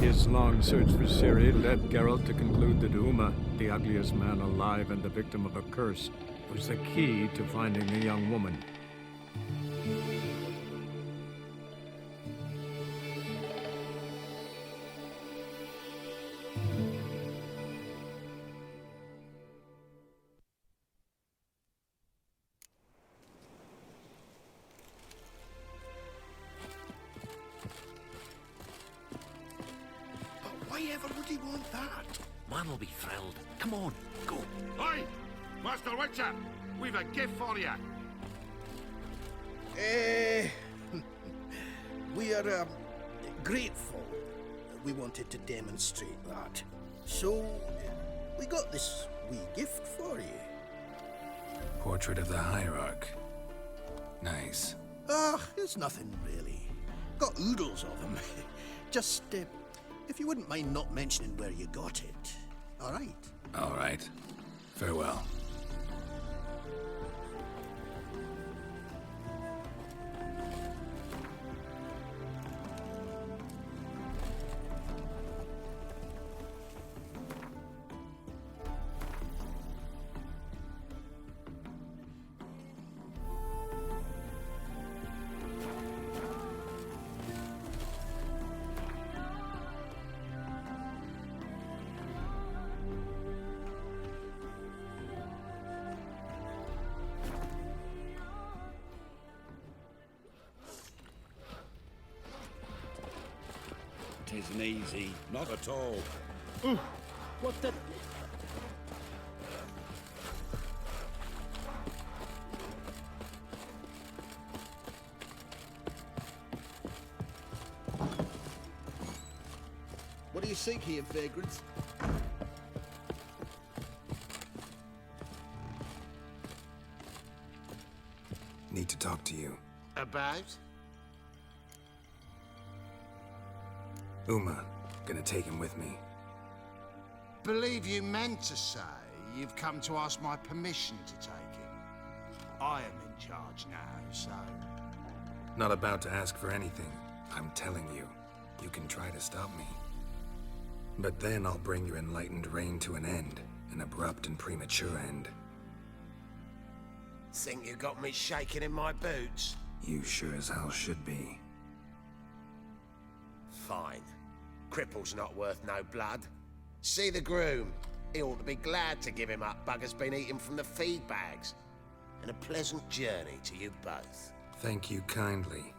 His long search for Ciri led Geralt to conclude that Uma, the ugliest man alive and the victim of a curse, was the key to finding the young woman. Why ever would he want that? Man will be thrilled. Come on, go. Oi! Master Witcher, we've a gift for you. We are grateful. We wanted to demonstrate that. So, we got this wee gift for you. Portrait of the Hierarch. Nice. It's nothing really. Got oodles of them. Just, if you wouldn't mind not mentioning where you got it. All right? All right. Farewell. Isn't easy. Not at all. What the... What do you seek here, vagrants? Need to talk to you. About? Uma. Gonna take him with me. Believe you meant to say you've come to ask my permission to take him. I am in charge now, so... Not about to ask for anything. I'm telling you. You can try to stop me. But then I'll bring your enlightened reign to an end. An abrupt and premature end. Think you got me shaking in my boots? You sure as hell should be. Fine. Cripple's not worth no blood. See the groom. He ought to be glad to give him up. Bugger's been eating from the feed bags. And a pleasant journey to you both. Thank you kindly.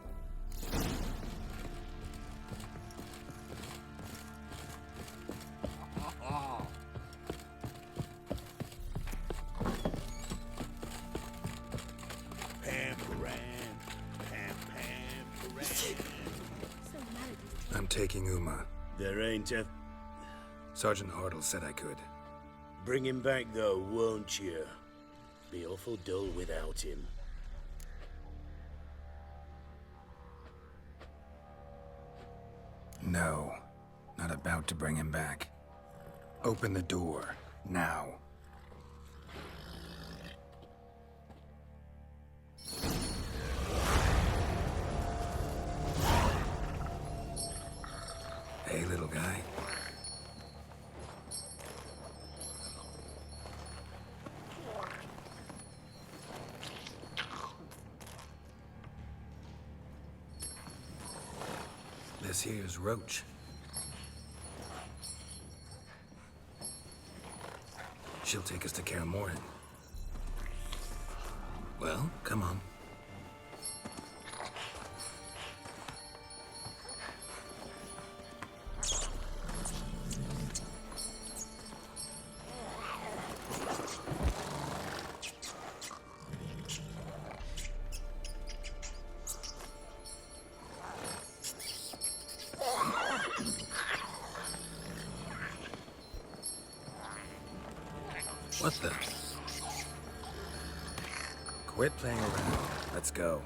I'm taking Uma. There ain't a... Sergeant Hartle said I could. Bring him back, though, won't you? Be awful dull without him. No. Not about to bring him back. Open the door. Now. Hey, little guy. This here's Roach. She'll take us to Kaer Morhen. Well, come on. What the? Quit playing around. Let's go.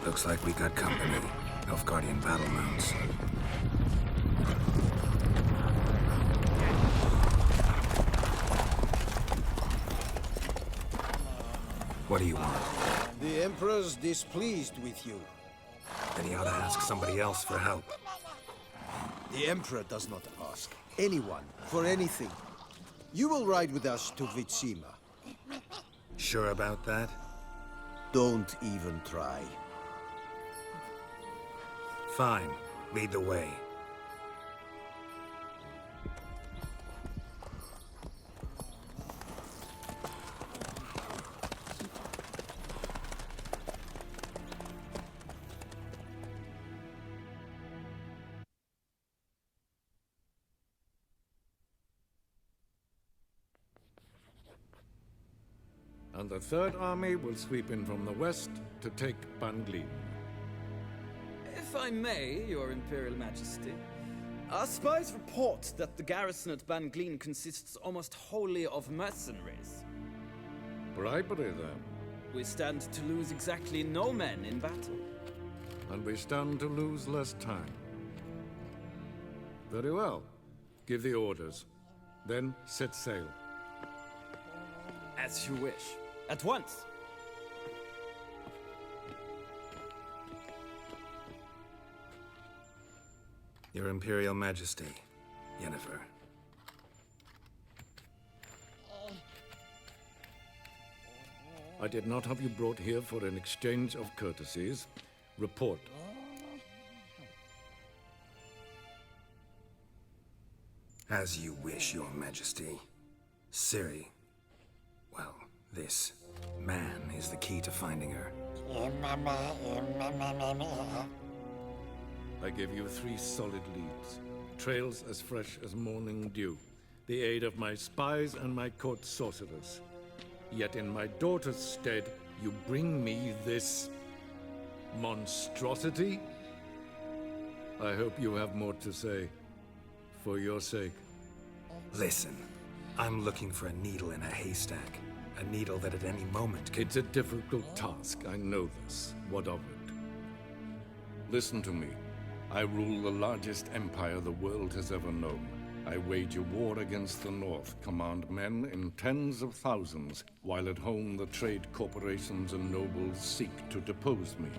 Looks like we got company. Nilfgaardian battle mounts. What do you want? The Emperor's displeased with you. Then he ought to ask somebody else for help. The Emperor does not ask anyone for anything. You will ride with us to Vitsima. Sure about that? Don't even try. Fine. Lead the way. And the Third Army will sweep in from the west to take Banglin. If I may, Your Imperial Majesty, our spies report that the garrison at Banglin consists almost wholly of mercenaries. Bribery, then. We stand to lose exactly no men in battle. And we stand to lose less time. Very well. Give the orders. Then set sail. As you wish. At once! Your Imperial Majesty, Yennefer. I did not have you brought here for an exchange of courtesies. Report. As you wish, Your Majesty. Ciri. Well, this man is the key to finding her. I give you 3 solid leads. Trails as fresh as morning dew. The aid of my spies and my court sorcerers. Yet in my daughter's stead, you bring me this monstrosity? I hope you have more to say. For your sake. Listen, I'm looking for a needle in a haystack. A needle that at any moment could... It's a difficult task, I know this. What of it? Listen to me. I rule the largest empire the world has ever known. I wage a war against the North, command men in tens of thousands, while at home the trade corporations and nobles seek to depose me.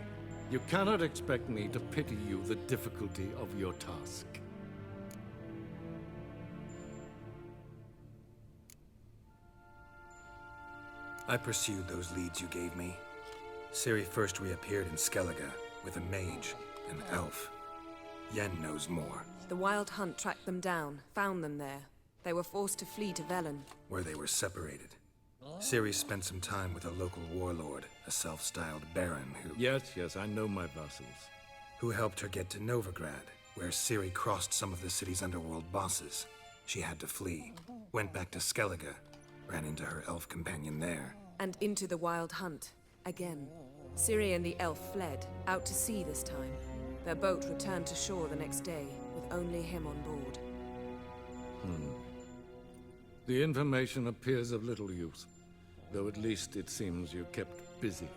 You cannot expect me to pity you the difficulty of your task. I pursued those leads you gave me. Ciri first reappeared in Skellige with a mage, an elf. Yen knows more. The Wild Hunt tracked them down, found them there. They were forced to flee to Velen. Where they were separated. Ciri spent some time with a local warlord, a self-styled baron who... Yes, I know my vassals. Who helped her get to Novigrad, where Ciri crossed some of the city's underworld bosses. She had to flee. Went back to Skellige, ran into her elf companion there. And into the Wild Hunt, again. Ciri and the elf fled, out to sea this time. Their boat returned to shore the next day, with only him on board. The information appears of little use, though at least it seems you kept busy.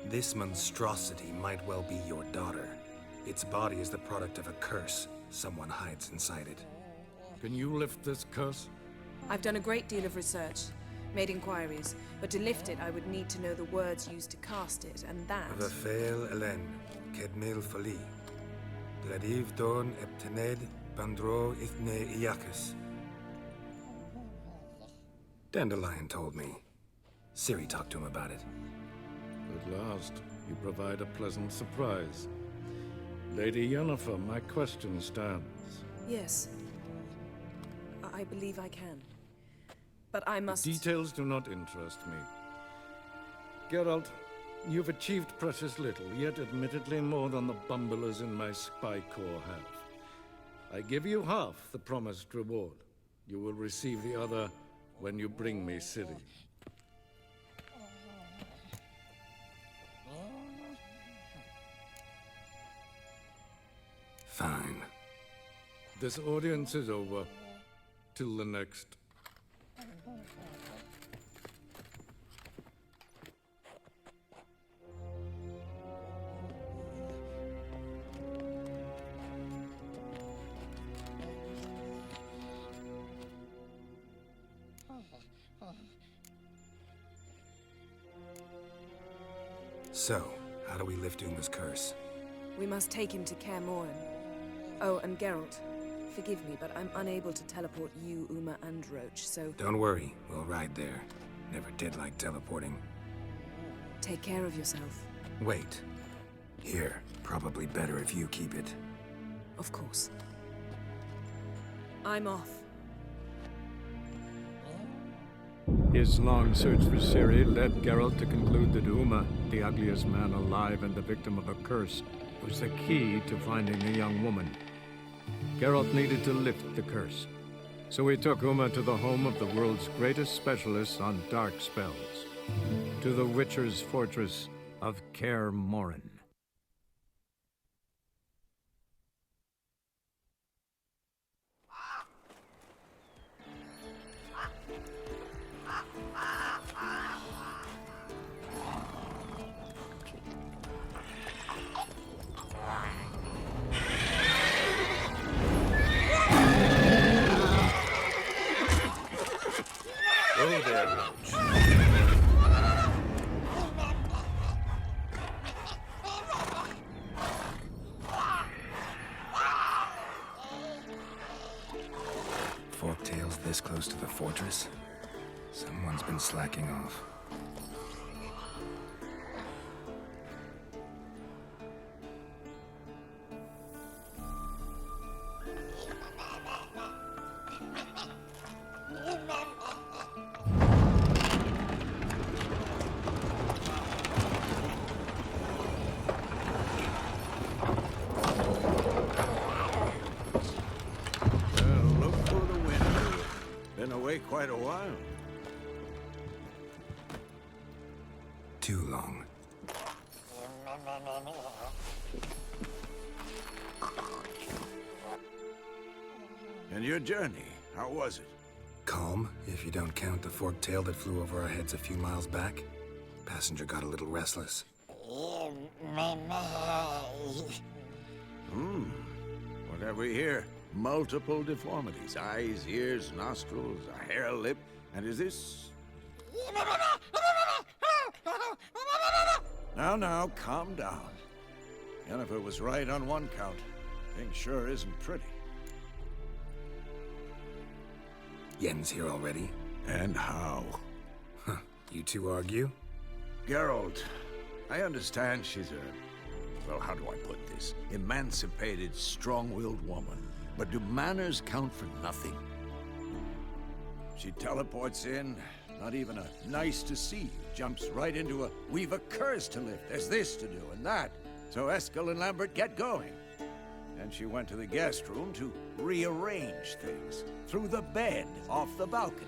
This monstrosity might well be your daughter. Its body is the product of a curse. Someone hides inside it. Can you lift this curse? I've done a great deal of research, made inquiries, but to lift it I would need to know the words used to cast it, and that... Vafael Elen, Kedmil Fali. Gladiv Dorn Eptened Bandro Ithne Iacus. Dandelion told me. Ciri talked to him about it. At last, you provide a pleasant surprise. Lady Yennefer, my question stands. Yes. I believe I can. But I must... Details do not interest me. Geralt, you've achieved precious little, yet admittedly more than the bumblers in my spy corps have. I give you half the promised reward. You will receive the other when you bring me Ciri. Fine. This audience is over. Till the next. So, how do we lift Uma's curse? We must take him to Kaer Morhen. Oh, and Geralt, forgive me, but I'm unable to teleport you, Uma, and Roach, so Don't worry, we'll ride there. Never did like teleporting. take care of yourself. Wait. Here, probably better if you keep it. Of course. I'm off. His long search for Ciri led Geralt to conclude that Uma, the ugliest man alive and the victim of a curse, was the key to finding the young woman. Geralt needed to lift the curse, so he took Uma to the home of the world's greatest specialists on dark spells, to the Witcher's fortress of Kaer Morhen. Go there, Roach. Forktails this close to the fortress? Someone's been slacking off. Look for the window. Been away quite a while. Too long. And your journey, how was it? Calm, if you don't count the forktail that flew over our heads a few miles back. Passenger got a little restless. What have we here? Multiple deformities. Eyes, ears, nostrils, a hair lip. And is this... Now, calm down. Yennefer was right on one count. Thing sure isn't pretty. Yen's here already? And how? Huh. You two argue? Geralt, I understand she's a... well, how do I put this? Emancipated, strong-willed woman. But do manners count for nothing? She teleports in, not even a nice to see you, jumps right into a we've a curse to lift, there's this to do and that. So Eskel and Lambert get going. And she went to the guest room to rearrange things. Through the bed, off the balcony.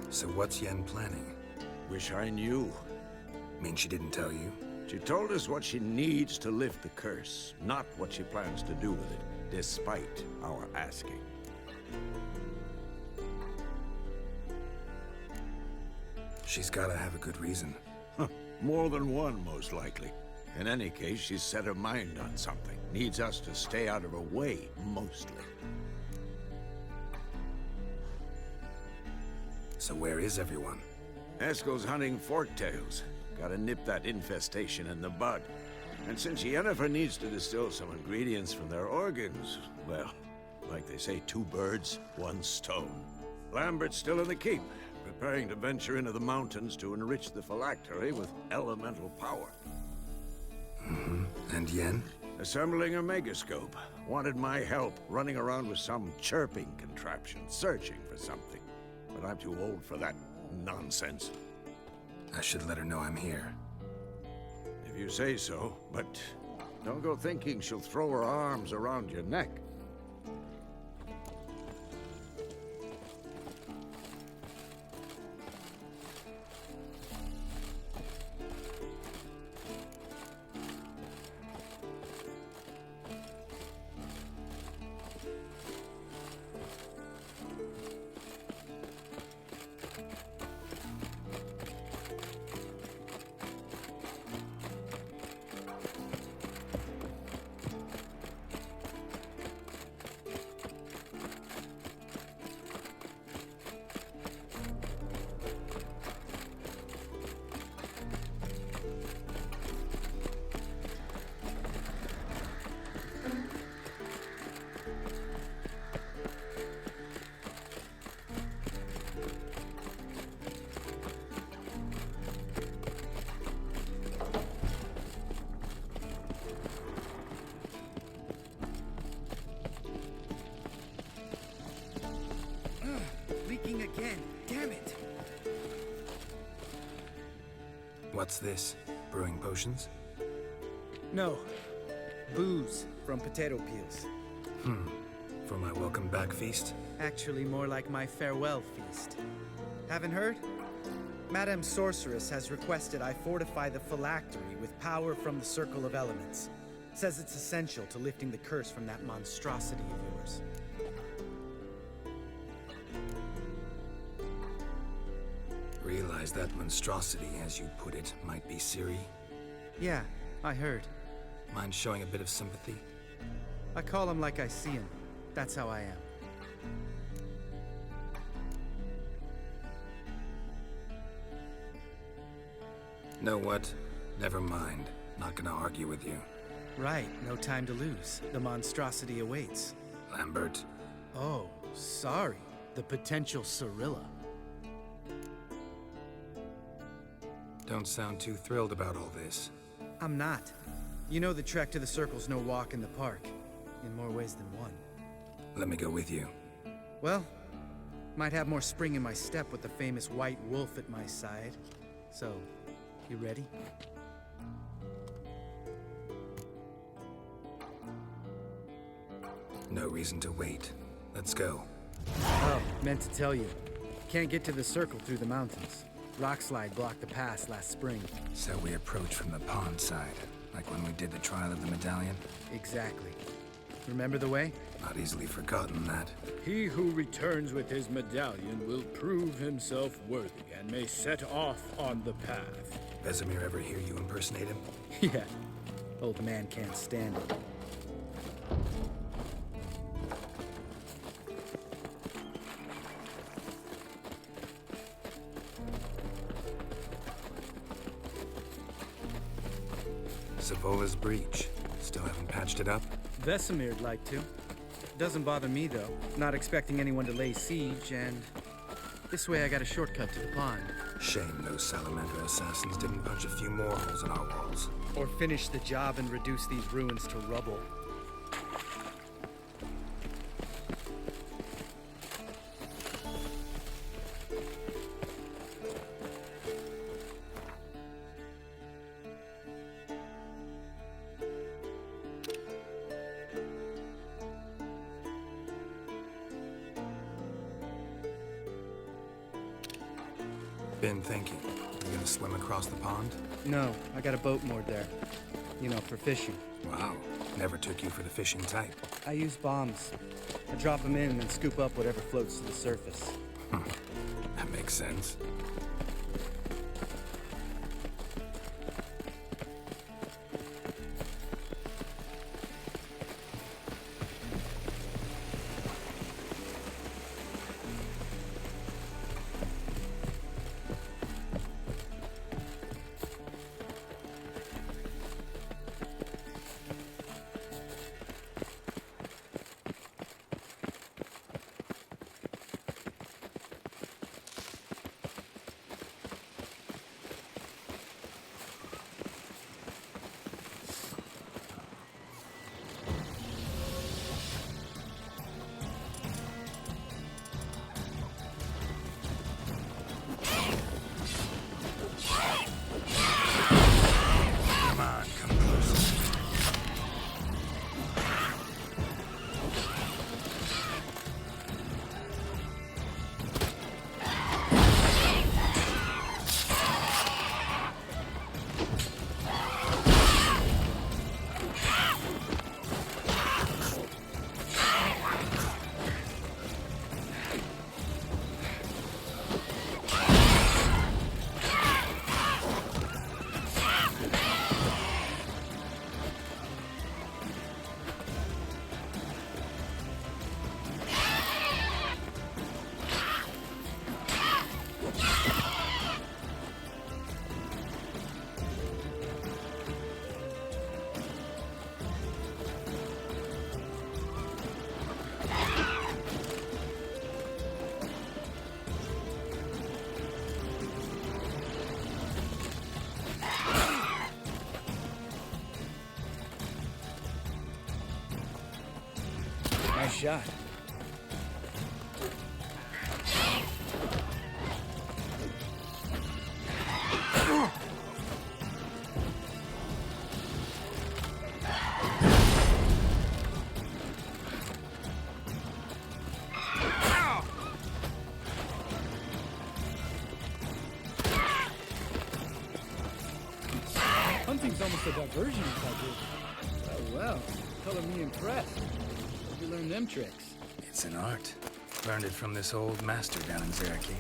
So what's Yen planning? Wish I knew. Mean she didn't tell you? She told us what she needs to lift the curse, not what she plans to do with it, despite our asking. She's gotta have a good reason. More than one, most likely. In any case, she's set her mind on something. Needs us to stay out of her way, mostly. So where is everyone? Eskel's hunting forktails. Gotta nip that infestation in the bud. And since Yennefer needs to distill some ingredients from their organs, well, like they say, 2 birds, 1 stone. Lambert's still in the keep, preparing to venture into the mountains to enrich the phylactery with elemental power. And Yen? Assembling a megascope. Wanted my help running around with some chirping contraption, searching for something. But I'm too old for that nonsense. I should let her know I'm here. If you say so, but don't go thinking she'll throw her arms around your neck. What's this? Brewing potions? No. Booze from potato peels. For my welcome back feast? Actually, more like my farewell feast. Haven't heard? Madame Sorceress has requested I fortify the phylactery with power from the Circle of Elements. Says it's essential to lifting the curse from that monstrosity of yours. Realize that monstrosity, as you put it, might be Ciri? Yeah, I heard. Mind showing a bit of sympathy? I call him like I see him. That's how I am. Know what? Never mind. Not gonna argue with you. Right, no time to lose. The monstrosity awaits. Lambert. Oh, sorry. The potential Cirilla. Don't sound too thrilled about all this. I'm not. You know the trek to the Circle's no walk in the park. In more ways than one. Let me go with you. Well, might have more spring in my step with the famous white wolf at my side. So, you ready? No reason to wait. Let's go. Oh, meant to tell you. Can't get to the Circle through the mountains. Rockslide blocked the pass last spring. So we approach from the pond side, like when we did the trial of the medallion? Exactly. Remember the way? Not easily forgotten that. He who returns with his medallion will prove himself worthy and may set off on the path. Vesemir ever hear you impersonate him? Yeah. Old man can't stand it. Savola's breach. Still haven't patched it up? Vesemir'd like to. Doesn't bother me, though. Not expecting anyone to lay siege, and this way I got a shortcut to the pond. Shame those salamander assassins didn't punch a few more holes in our walls. Or finish the job and reduce these ruins to rubble. Been thinking. You gonna swim across the pond? No, I got a boat moored there. You know, for fishing. Wow. Never took you for the fishing type. I use bombs. I drop them in and then scoop up whatever floats to the surface. That makes sense. Nice shot. Hunting's almost a diversion if I do. Well, color me impressed. Where'd you learn them tricks? It's an art. Learned it from this old master down in XAKIBOI.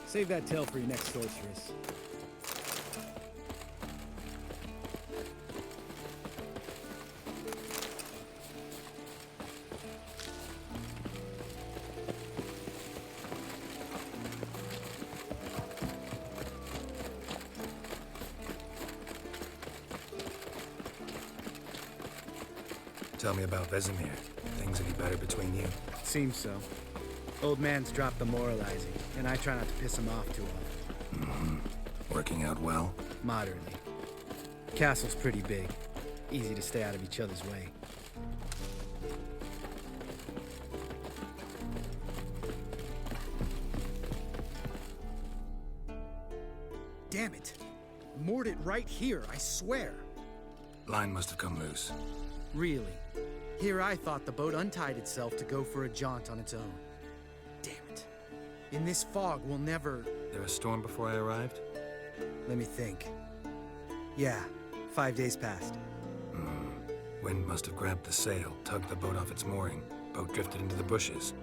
Save that tale for your next sorceress. Tell me about Vesemir. Things any better between you? Seems so. Old man's dropped the moralizing, and I try not to piss him off too often. Working out well? Moderately. Castle's pretty big. Easy to stay out of each other's way. Damn it! Moored it right here, I swear! Line must have come loose. Really? Here I thought the boat untied itself to go for a jaunt on its own. Damn it. In this fog, we'll never... There a storm before I arrived? Let me think. Yeah, 5 days passed. Wind must have grabbed the sail, tugged the boat off its mooring. Boat drifted into the bushes.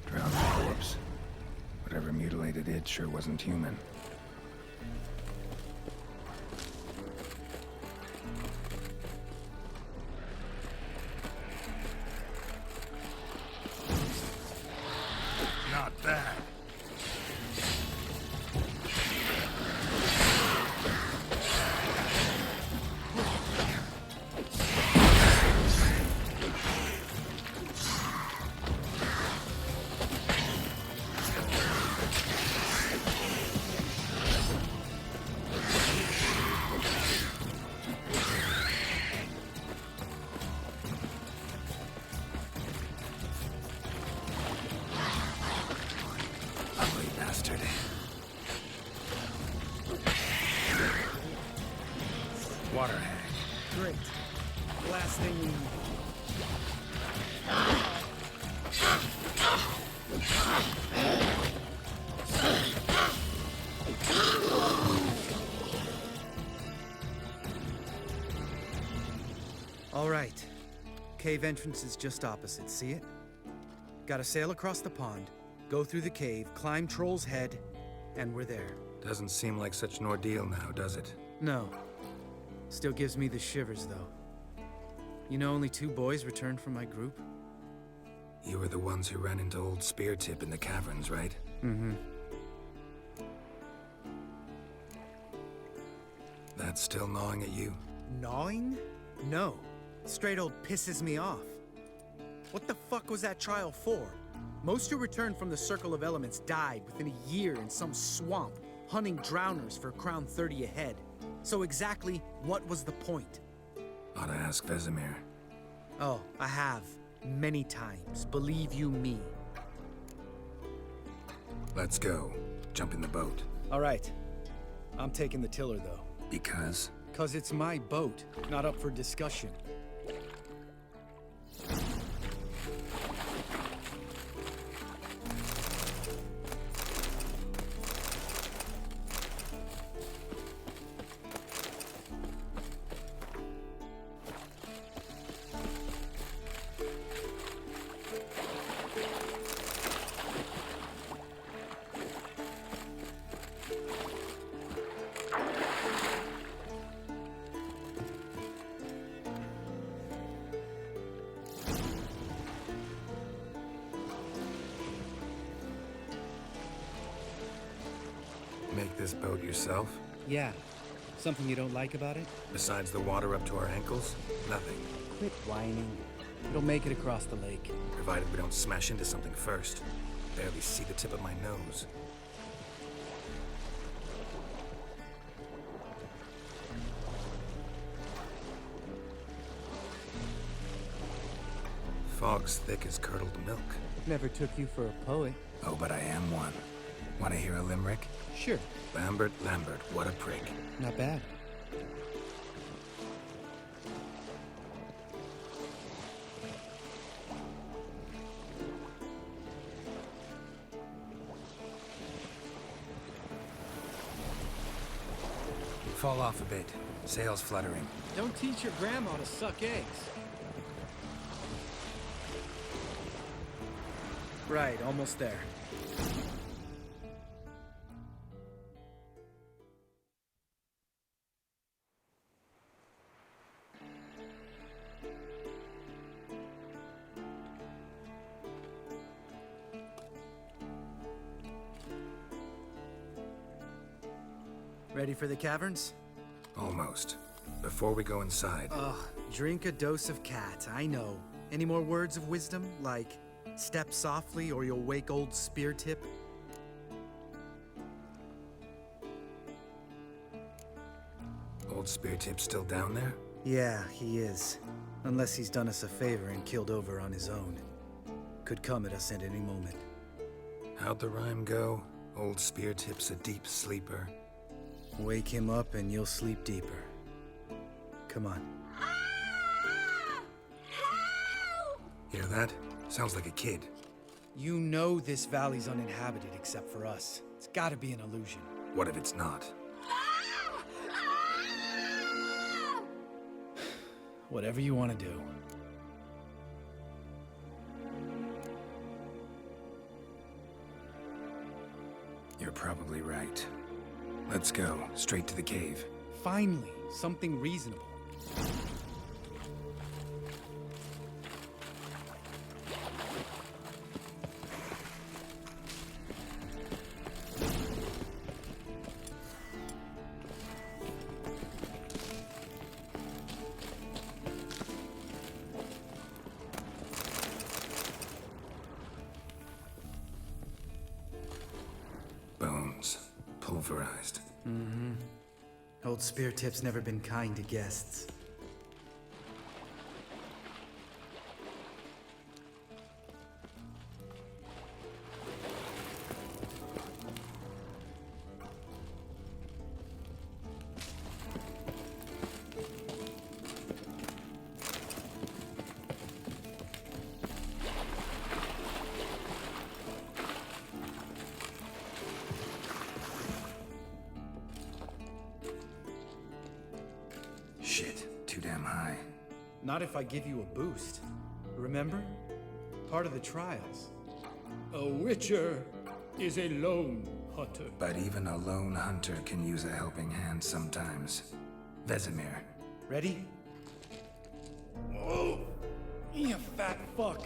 Drowned corpse. Whatever mutilated it sure wasn't human. Not bad. Water hag. Great. Last thing we need. All right. Cave entrance is just opposite, see it? Gotta sail across the pond, go through the cave, climb Troll's Head, and we're there. Doesn't seem like such an ordeal now, does it? No. Still gives me the shivers, though. You know only 2 boys returned from my group? You were the ones who ran into old Spear Tip in the caverns, right? Mm-hmm. That's still gnawing at you? Gnawing? No. Straight old pisses me off. What the fuck was that trial for? Most who returned from the Circle of Elements died within a year in some swamp, hunting drowners for Crown 30 a head. So exactly what was the point? Ought to ask Vesemir. Oh, I have. Many times, believe you me. Let's go. Jump in the boat. All right. I'm taking the tiller, though. Because? 'Cause it's my boat, not up for discussion. Make this boat yourself? Yeah. Something you don't like about it? Besides the water up to our ankles? Nothing. Quit whining. It'll make it across the lake. Provided we don't smash into something first. Barely see the tip of my nose. Fog's thick as curdled milk. Never took you for a poet. Oh, but I am one. Want to hear a limerick? Sure. Lambert, Lambert, what a prick. Not bad. Fall off a bit. Sails fluttering. Don't teach your grandma to suck eggs. Right, almost there. Ready for the caverns? Almost. Before we go inside... Ugh, drink a dose of cat, I know. Any more words of wisdom, like step softly or you'll wake old spear tip? Old Spear Tip's still down there? Yeah, he is. Unless he's done us a favor and killed over on his own. Could come at us at any moment. How'd the rhyme go? Old Spear Tip's a deep sleeper. Wake him up and you'll sleep deeper. Come on. Hear that? Sounds like a kid. You know this valley's uninhabited except for us. It's gotta be an illusion. What if it's not? Whatever you want to do. You're probably right. Let's go, straight to the cave. Finally, something reasonable. Bones. Pulverized. Mm-hmm. Old Spear Tip's never been kind to guests. Shit, too damn high. Not if I give you a boost. Remember? Part of the trials. A witcher is a lone hunter. But even a lone hunter can use a helping hand sometimes. Vesemir. Ready? Oh, you fat fuck.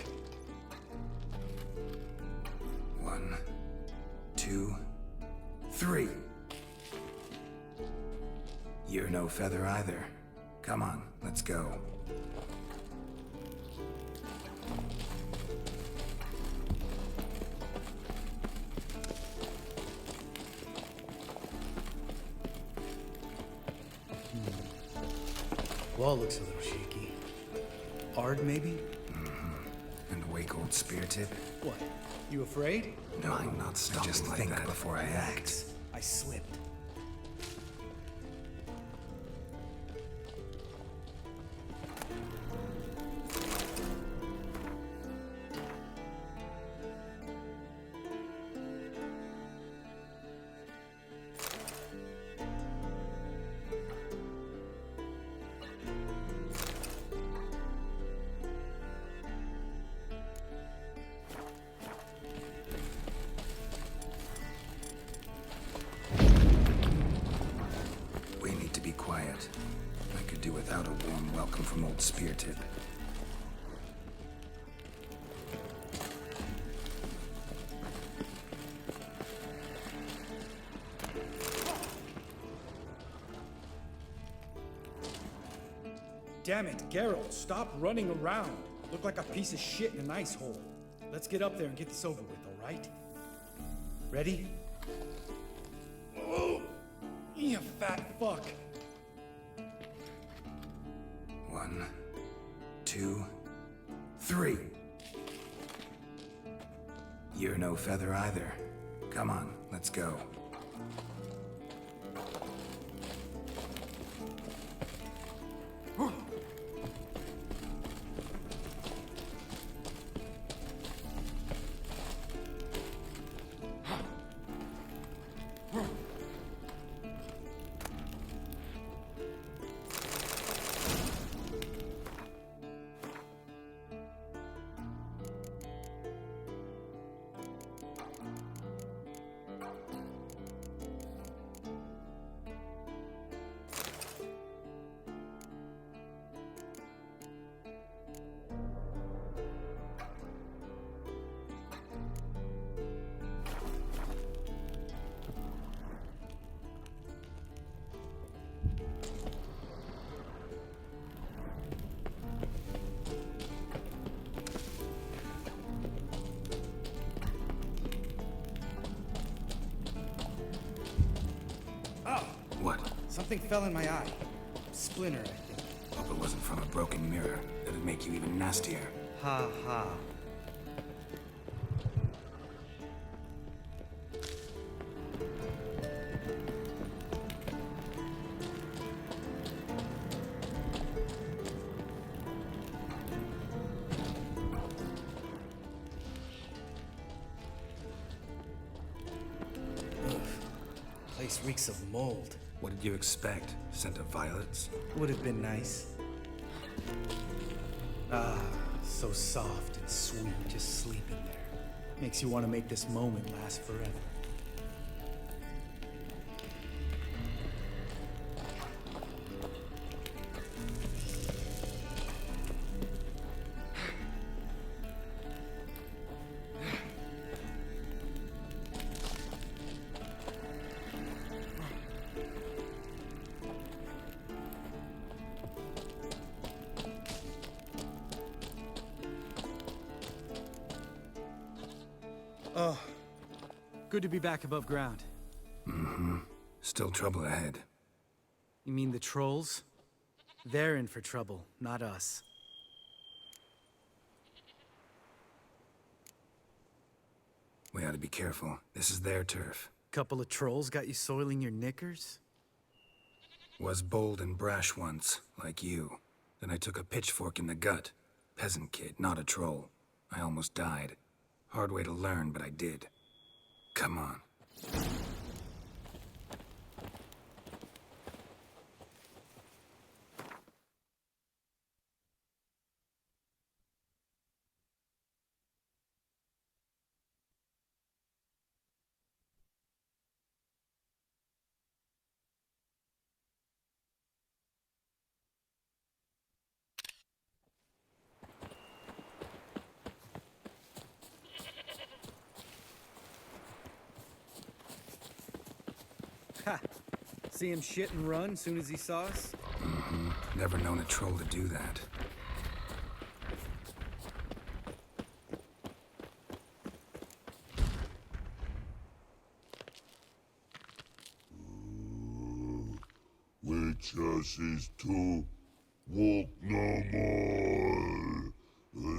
1, 2, 3. You're no feather either. Come on, let's go. Wall looks a little shaky. Ard, maybe? And wake old Spear Tip? What? You afraid? No, I'm not stopping just like think that before I act. I slipped. Be quiet. I could do without a warm welcome from old Spear Tip. Damn it, Geralt, stop running around. Look like a piece of shit in an ice hole. Let's get up there and get this over with, all right? Ready? Oh, you fat fuck. 1, 2, 3. You're no feather either. Come on, let's Let's go. What? Something fell in my eye. Splinter, I think. Hope it wasn't from a broken mirror. That'd make you even nastier. Ha ha. Place reeks of mold. What did you expect? Scent of violets? Would have been nice. Ah, so soft and sweet, just sleeping there. Makes you want to make this moment last forever. Oh, good to be back above ground. Mm-hmm. Still trouble ahead. You mean the trolls? They're in for trouble, not us. We ought to be careful. This is their turf. Couple of trolls got you soiling your knickers? Was bold and brash once, like you. Then I took a pitchfork in the gut. Peasant kid, not a troll. I almost died. Hard way to learn, but I did. Come on. Ha! See him shit and run soon as he saw us? Mm-hmm. Never known a troll to do that. Witches is to walk no more.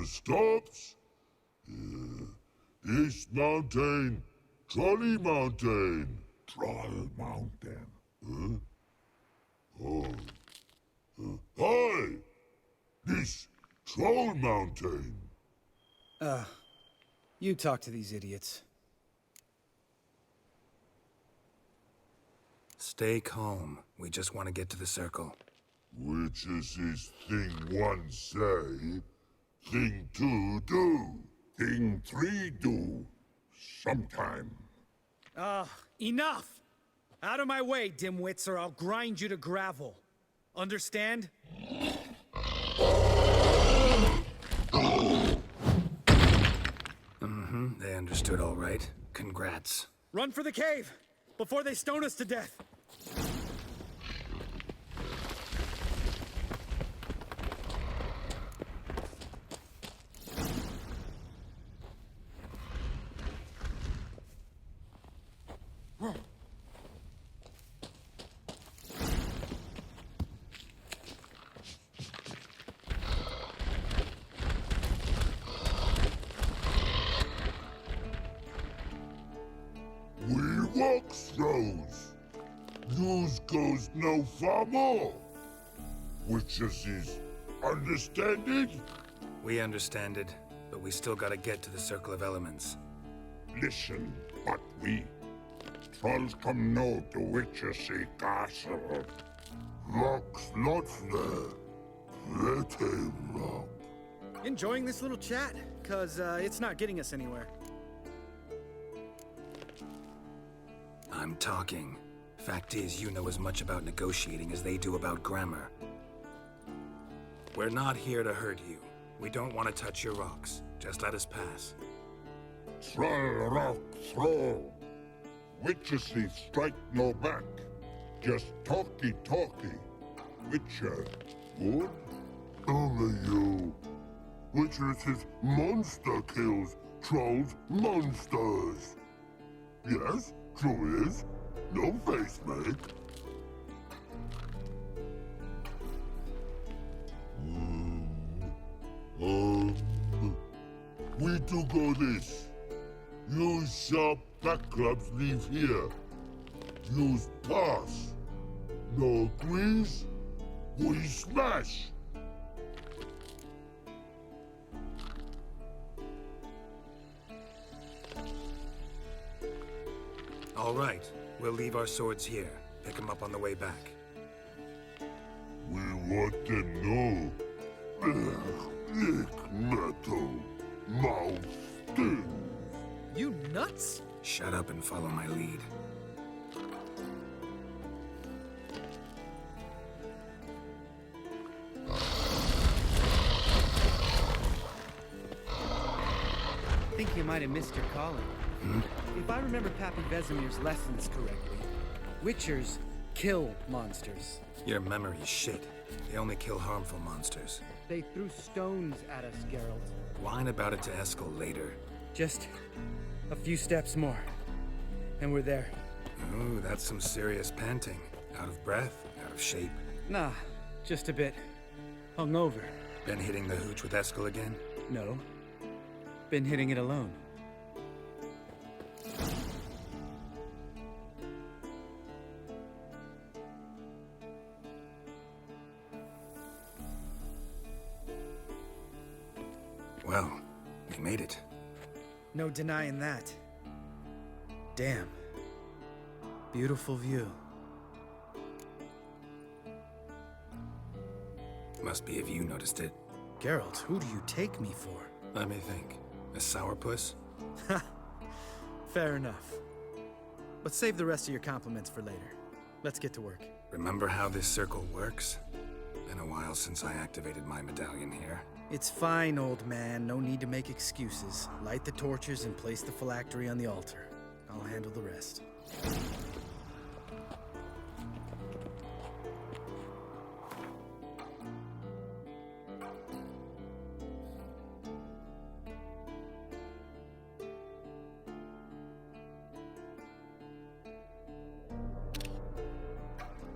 Stops? East Mountain, Trolley Mountain. Troll Mountain. Huh? Oh. Hi! This Troll Mountain. You talk to these idiots. Stay calm. We just want to get to the circle. Witches is thing one say, thing two do, thing three do, sometime. Enough! Out of my way, dimwits, or I'll grind you to gravel. Understand? Mm-hmm. They understood all right. Congrats. Run for the cave! Before they stone us to death! We Walk throws. Use goes no far more. Witches is understand it? We understand it, but we still gotta get to the Circle of Elements. Listen, but we. Trolls come no to Witches castle. Rocks lots there. Pretty rock. Enjoying this little chat? Cause it's not getting us anywhere. I'm talking. Fact is, you know as much about negotiating as they do about grammar. We're not here to hurt you. We don't want to touch your rocks. Just let us pass. Troll rock throw. Witches strike no back. Just talky. Witcher, good? Only you. Witches monster kills. Trolls monsters. Yes, true is. No face make. We do go this. Use sharp back clubs leave here. Use pass. No agrees, we smash. All right, we'll leave our swords here. Pick them up on the way back. We want to know. Lick metal. Mouth stings. You nuts? Shut up and follow my lead. I think you might have missed your calling. If I remember Pappy Vesemir's lessons correctly, Witchers kill monsters. Your memory's shit. They only kill harmful monsters. They threw stones at us, Geralt. Whine about it to Eskel later. Just a few steps more, and we're there. Ooh, that's some serious panting. Out of breath, out of shape. Nah, just a bit hungover. Been hitting the hooch with Eskel again? No. Been hitting it alone. Well, we made it. No denying that. Damn. Beautiful view. Must be if you noticed it. Geralt, who do you take me for? Let me think. A sourpuss? Ha! Fair enough. But save the rest of your compliments for later. Let's get to work. Remember how this circle works? Been a while since I activated my medallion here. It's fine, old man. No need to make excuses. Light the torches and place the phylactery on the altar. I'll handle the rest.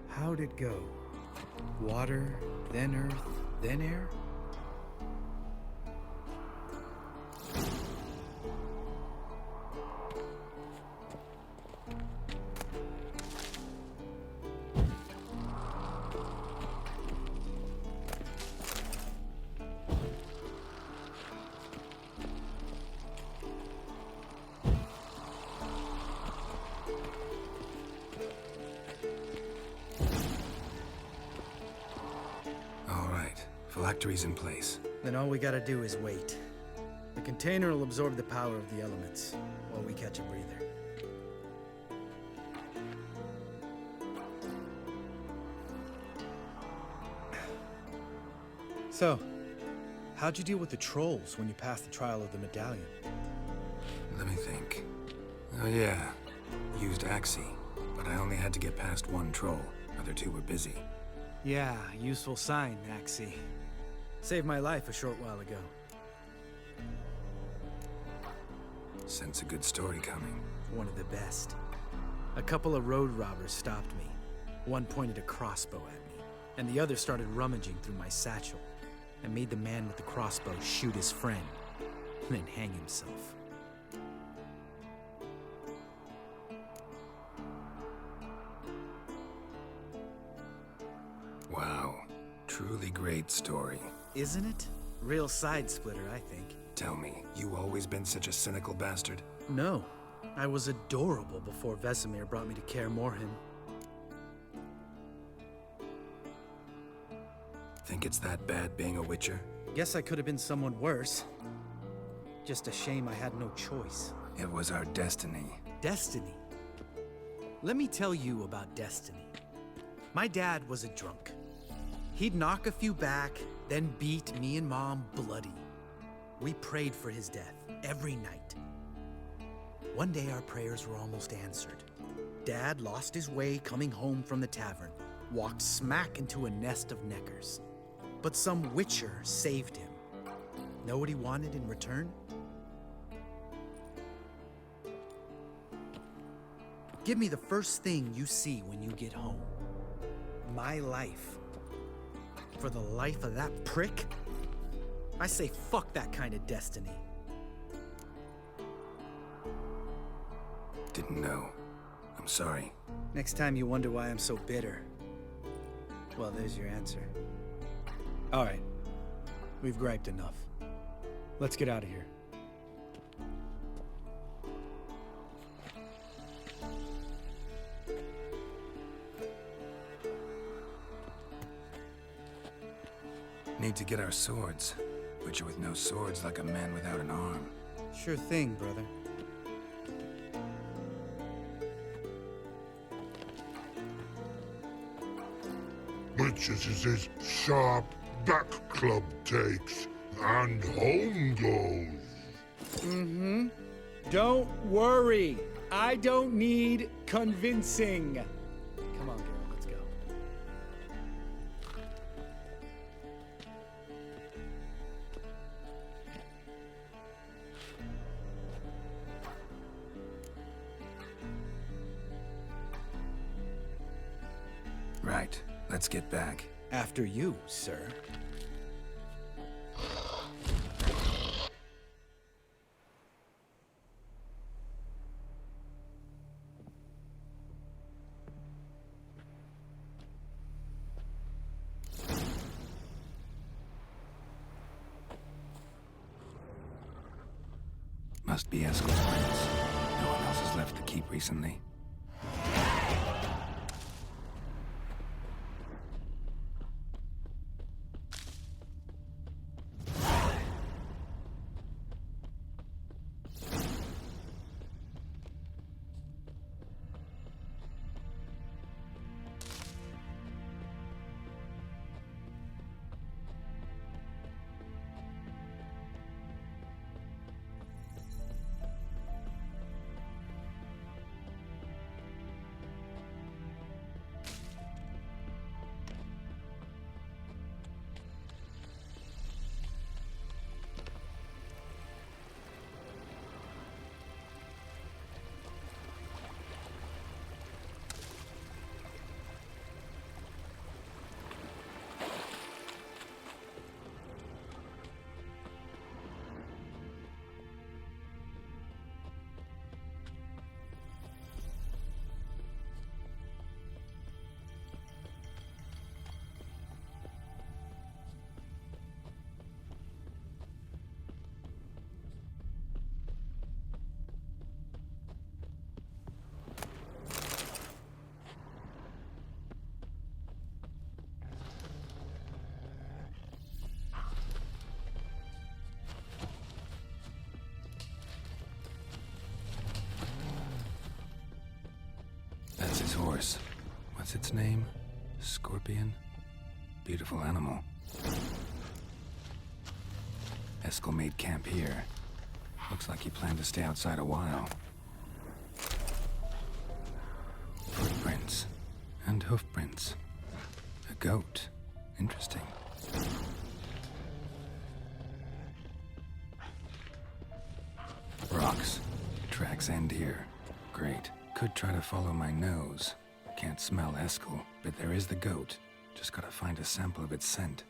How'd it go? Water, then earth, then air? Phylactery's in place. Then all we gotta do is wait. The container will absorb the power of the elements, while we catch a breather. So, how'd you deal with the trolls when you passed the trial of the medallion? Let me think. Oh yeah, used Axie, but I only had to get past one troll. Other two were busy. Yeah, useful sign, Axie. Saved my life a short while ago. Sense a good story coming. One of the best. A couple of road robbers stopped me. One pointed a crossbow at me, and the other started rummaging through my satchel. I made the man with the crossbow shoot his friend, then hang himself. Wow. Truly great story. Isn't it? Real side splitter, I think. Tell me, you always been such a cynical bastard? No. I was adorable before Vesemir brought me to Kaer Morhen. Think it's that bad being a Witcher? Guess I could have been someone worse. Just a shame I had no choice. It was our destiny. Destiny? Let me tell you about destiny. My dad was a drunk. He'd knock a few back, then beat me and Mom bloody. We prayed for his death every night. One day our prayers were almost answered. Dad lost his way coming home from the tavern, walked smack into a nest of neckers. But some Witcher saved him. Know what he wanted in return? Give me the first thing you see when you get home. My life. For the life of that prick? I say fuck that kind of destiny. Didn't know. I'm sorry. Next time you wonder why I'm so bitter, well, there's your answer. All right. We've griped enough. Let's get out of here. Need to get our swords. Witcher with no swords like a man without an arm. Sure thing, brother. Witches is his sharp back club takes, and home goes. Mm-hmm. Don't worry. I don't need convincing. Come on, Geralt, let's go. Right. Let's get back. After you, sir. Must be Eskel's prince. No one else has left the keep recently. That's his horse. What's its name? Scorpion? Beautiful animal. Eskel made camp here. Looks like he planned to stay outside a while. Footprints. And hoofprints. A goat. Interesting. Rocks. Tracks end here. Great. Could try to follow my nose. Can't smell Eskel, but there is the goat. Just gotta find a sample of its scent.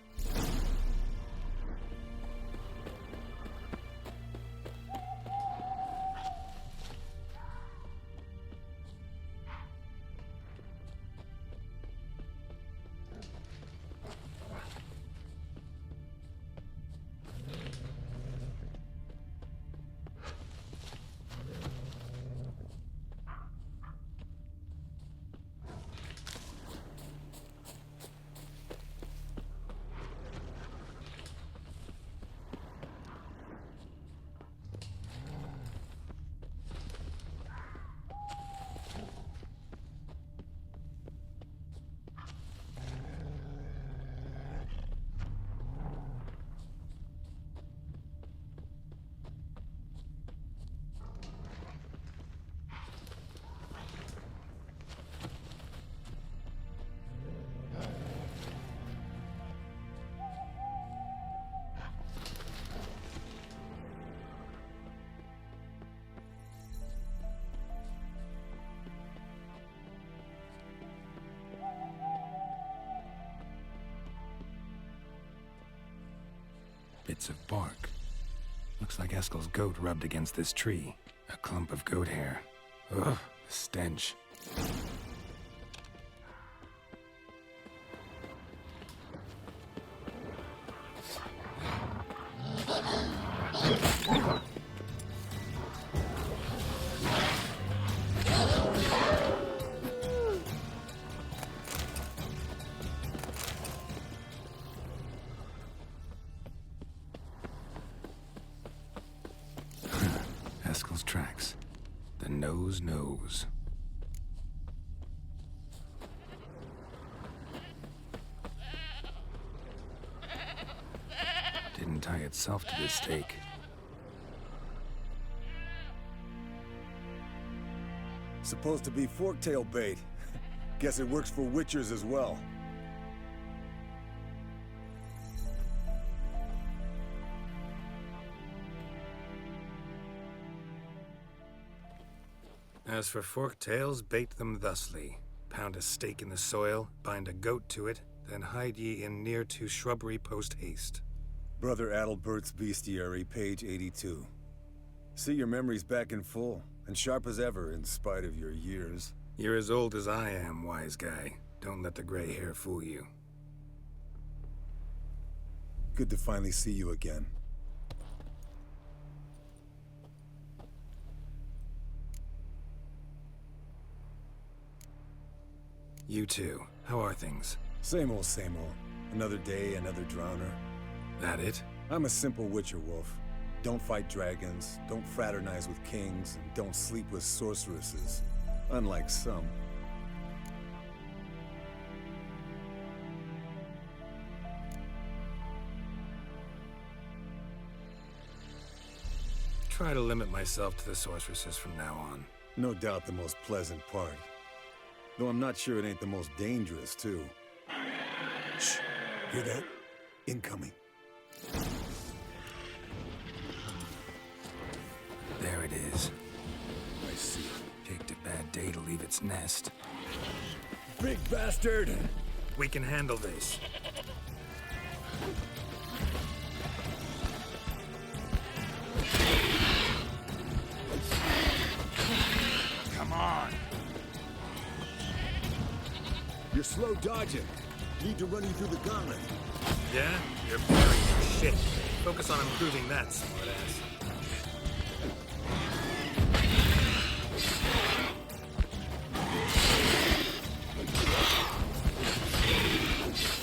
bits of bark. Looks like Eskel's goat rubbed against this tree. A clump of goat hair. Ugh, the stench. Eskel's tracks. The nose knows. Didn't tie itself to this stake. Supposed to be forktail bait. Guess it works for witchers as well. As for forktails, bait them thusly. Pound a stake in the soil, bind a goat to it, then hide ye in near to shrubbery post haste. Brother Adalbert's Bestiary, page 82. See your memories back in full, and sharp as ever in spite of your years. You're as old as I am, wise guy. Don't let the gray hair fool you. Good to finally see you again. You too. How are things? Same old, same old. Another day, another drowner. That it? I'm a simple witcher wolf. Don't fight dragons, don't fraternize with kings, and don't sleep with sorceresses. Unlike some. Try to limit myself to the sorceresses from now on. No doubt the most pleasant part. Though I'm not sure it ain't the most dangerous, too. Shh! Hear that? Incoming. There it is. I see. Picked a bad day to leave its nest. Big bastard! We can handle this. Come on! You're slow dodging. Need to run you through the gauntlet. Yeah? You're burying your shit. Focus on improving that, smartass.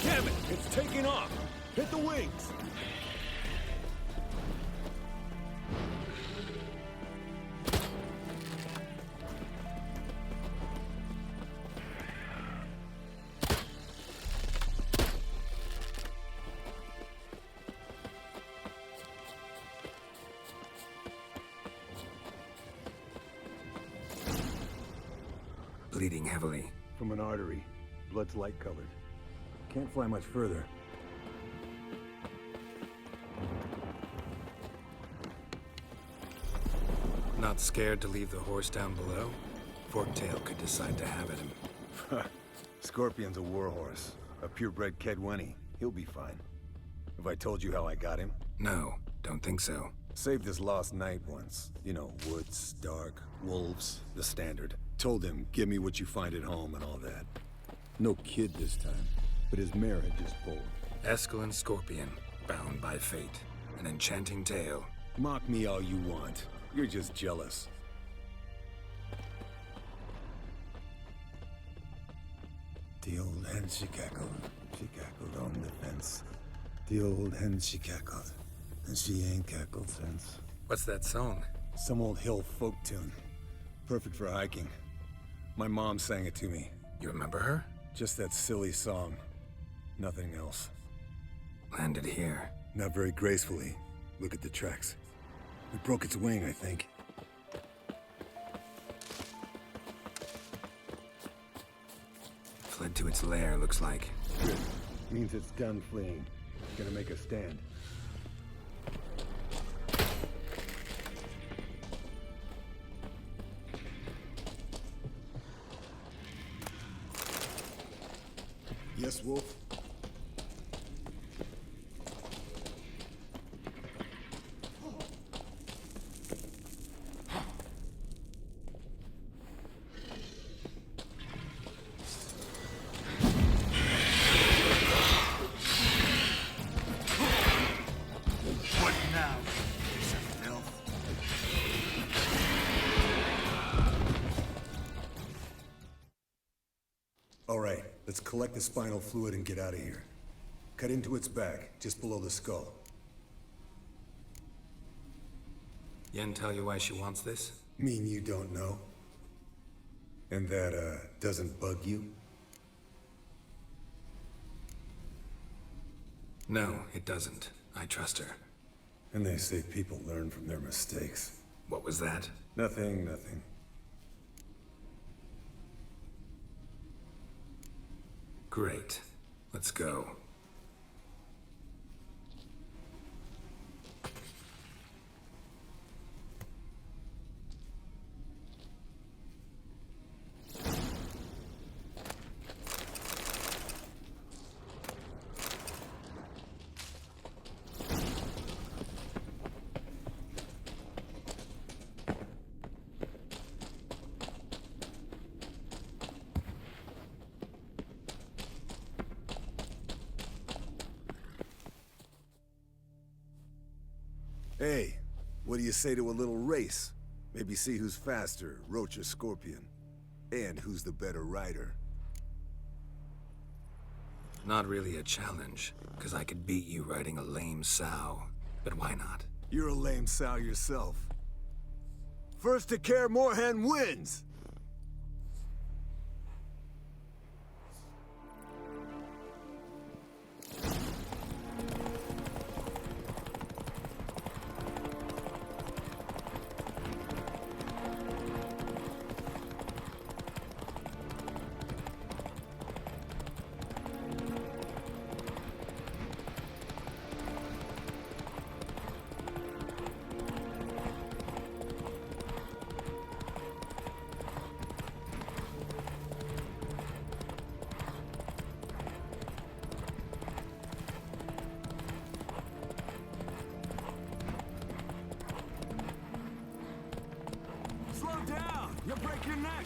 Damn it! It's taking off! Hit the wings! Bleeding heavily. From an artery. Blood's light-colored. Can't fly much further. Not scared to leave the horse down below? Forktail could decide to have at him. Scorpion's a warhorse. A purebred Kedwenny. He'll be fine. Have I told you how I got him? No, don't think so. Saved his lost knight once. You know, woods, dark, wolves, the standard. Told him, give me what you find at home and all that. No kid this time, but his marriage is full. Eskel and Scorpion, bound by fate. An enchanting tale. Mock me all you want. You're just jealous. The old hen she cackled. She cackled on the fence. The old hen she cackled. And she ain't cackled since. What's that song? Some old hill folk tune. Perfect for hiking. My mom sang it to me. You remember her? Just that silly song. Nothing else. Landed here. Not very gracefully. Look at the tracks. It broke its wing, I think. Fled to its lair, looks like. Good. Means it's done fleeing. Gonna make a stand. Yes, Wolf? All right, let's collect the spinal fluid and get out of here. Cut into its back, just below the skull. Yen tell you why she wants this? Mean you don't know? And that, doesn't bug you? No, it doesn't. I trust her. And they say people learn from their mistakes. What was that? Nothing, nothing. Great. Let's go. Hey, what do you say to a little race? Maybe see who's faster, Roach or Scorpion. And who's the better rider. Not really a challenge, because I could beat you riding a lame sow. But why not? You're a lame sow yourself. First to Kaer Morhen wins! Slow down! You'll break your neck!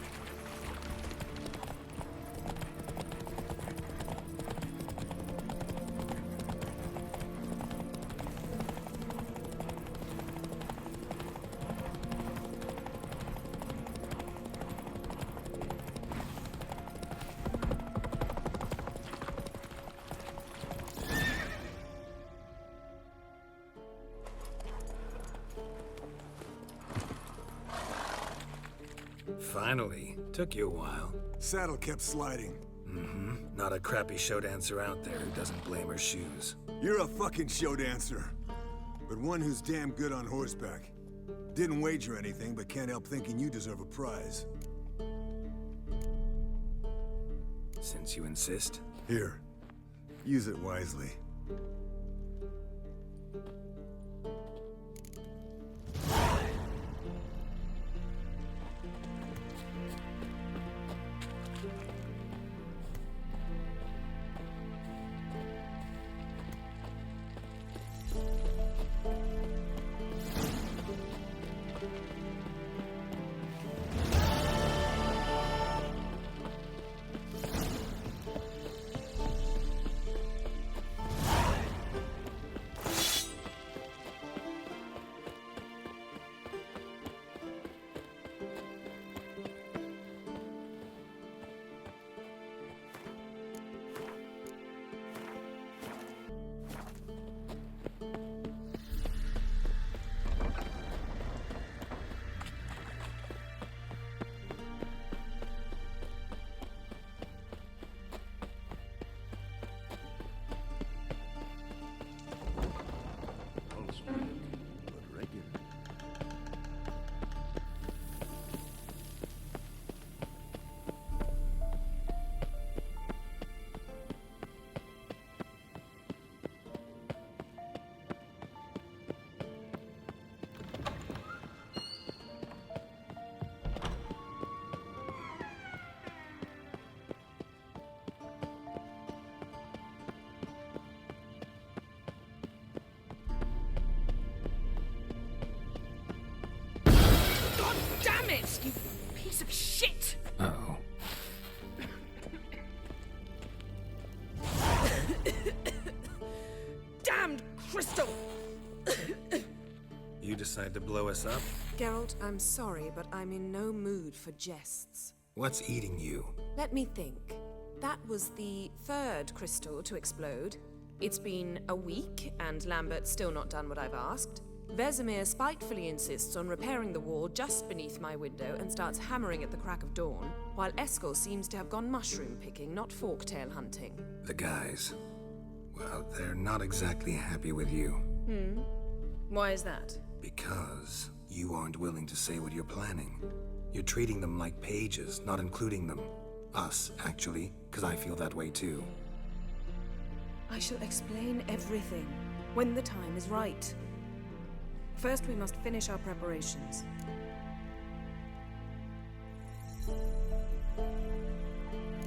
Finally. Took you a while. Saddle kept sliding. Mm-hmm. Not a crappy show dancer out there who doesn't blame her shoes. You're a fucking show dancer. But one who's damn good on horseback. Didn't wager anything, but can't help thinking you deserve a prize. Since you insist. Here. Use it wisely. Damn it, you piece of shit! Uh-oh. Damned crystal! You decide to blow us up? Geralt, I'm sorry, but I'm in no mood for jests. What's eating you? Let me think. That was the third crystal to explode. It's been a week, and Lambert's still not done what I've asked. Vesemir spitefully insists on repairing the wall just beneath my window and starts hammering at the crack of dawn, while Eskel seems to have gone mushroom picking, not forktail hunting. The guys, well, they're not exactly happy with you. Why is that? Because you aren't willing to say what you're planning. You're treating them like pages, not including them. Us, actually, because I feel that way too. I shall explain everything when the time is right. First, we must finish our preparations.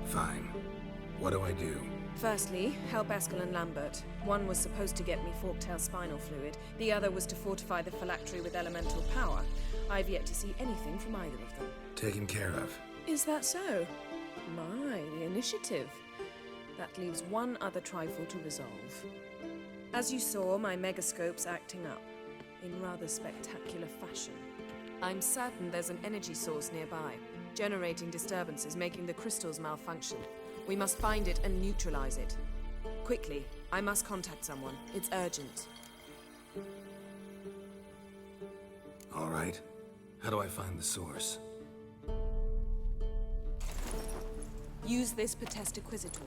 Fine. What do I do? Firstly, help Eskel and Lambert. One was supposed to get me forktail spinal fluid. The other was to fortify the phylactery with elemental power. I've yet to see anything from either of them. Taken care of. Is that so? My, the initiative. That leaves one other trifle to resolve. As you saw, my megascope's acting up, in rather spectacular fashion. I'm certain there's an energy source nearby, generating disturbances, making the crystals malfunction. We must find it and neutralize it. Quickly, I must contact someone. It's urgent. All right. How do I find the source? Use this Potestaquisitor.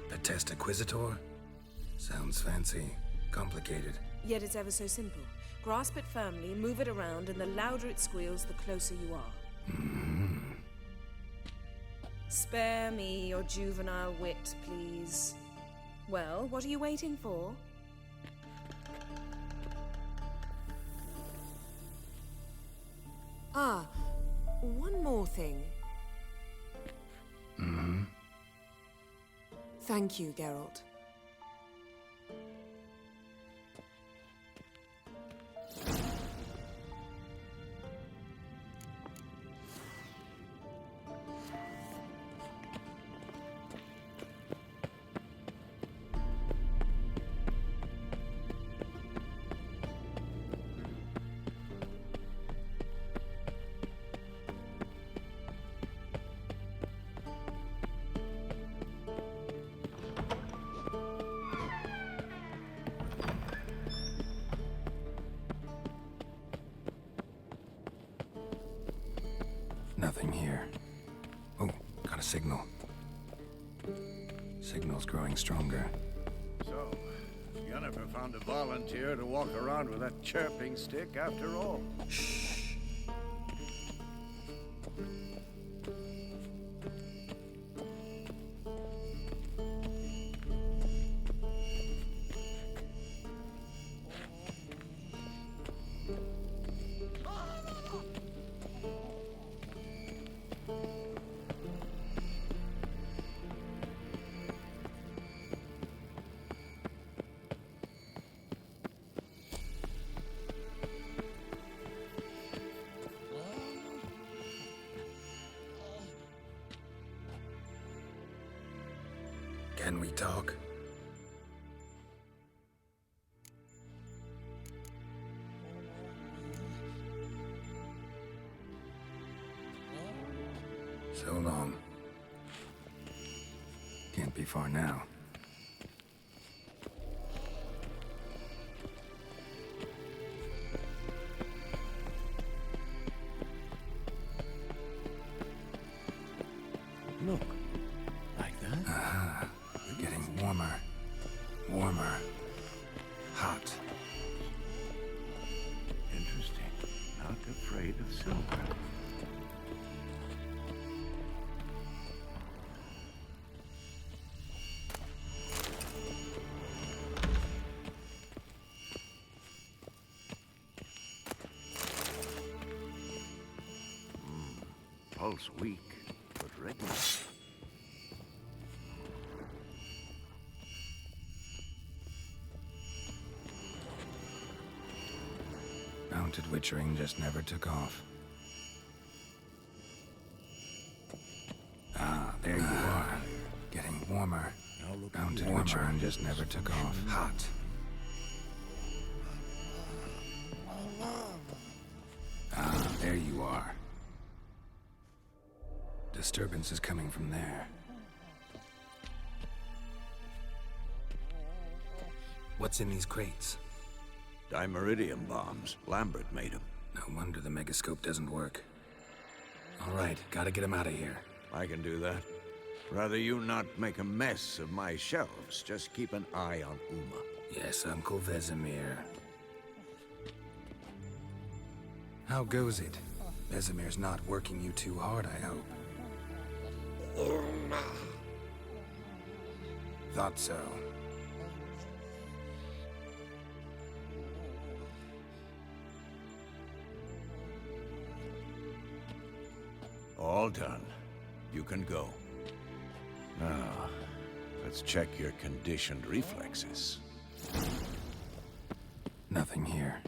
Potestaquisitor? Sounds fancy. Complicated. Yet it's ever so simple. Grasp it firmly, move it around, and the louder it squeals, the closer you are. Spare me your juvenile wit, please. Well, what are you waiting for? Ah, one more thing. Thank you, Geralt. Nothing here. Oh, got a signal. Signal's growing stronger. So, Yennefer found a volunteer to walk around with that chirping stick after all. Shh. Can we talk? So long. Can't be far now. Look. Like that? Getting warmer. Warmer. Hot. Interesting. Not afraid of silver. Pulse weak, but regular. Mounted witchering just never took off. Ah, there you are. Getting warmer. Mounted witchering just never took off. Hot. Ah, there you are. Disturbance is coming from there. What's in these crates? Dimeridium bombs. Lambert made them. No wonder the megascope doesn't work. All right, gotta get him out of here. I can do that. Rather you not make a mess of my shelves. Just keep an eye on Uma. Yes, Uncle Vesemir. How goes it? Vesemir's not working you too hard, I hope. Uma. Thought so. All done. You can go. Now, let's check your conditioned reflexes. Nothing here.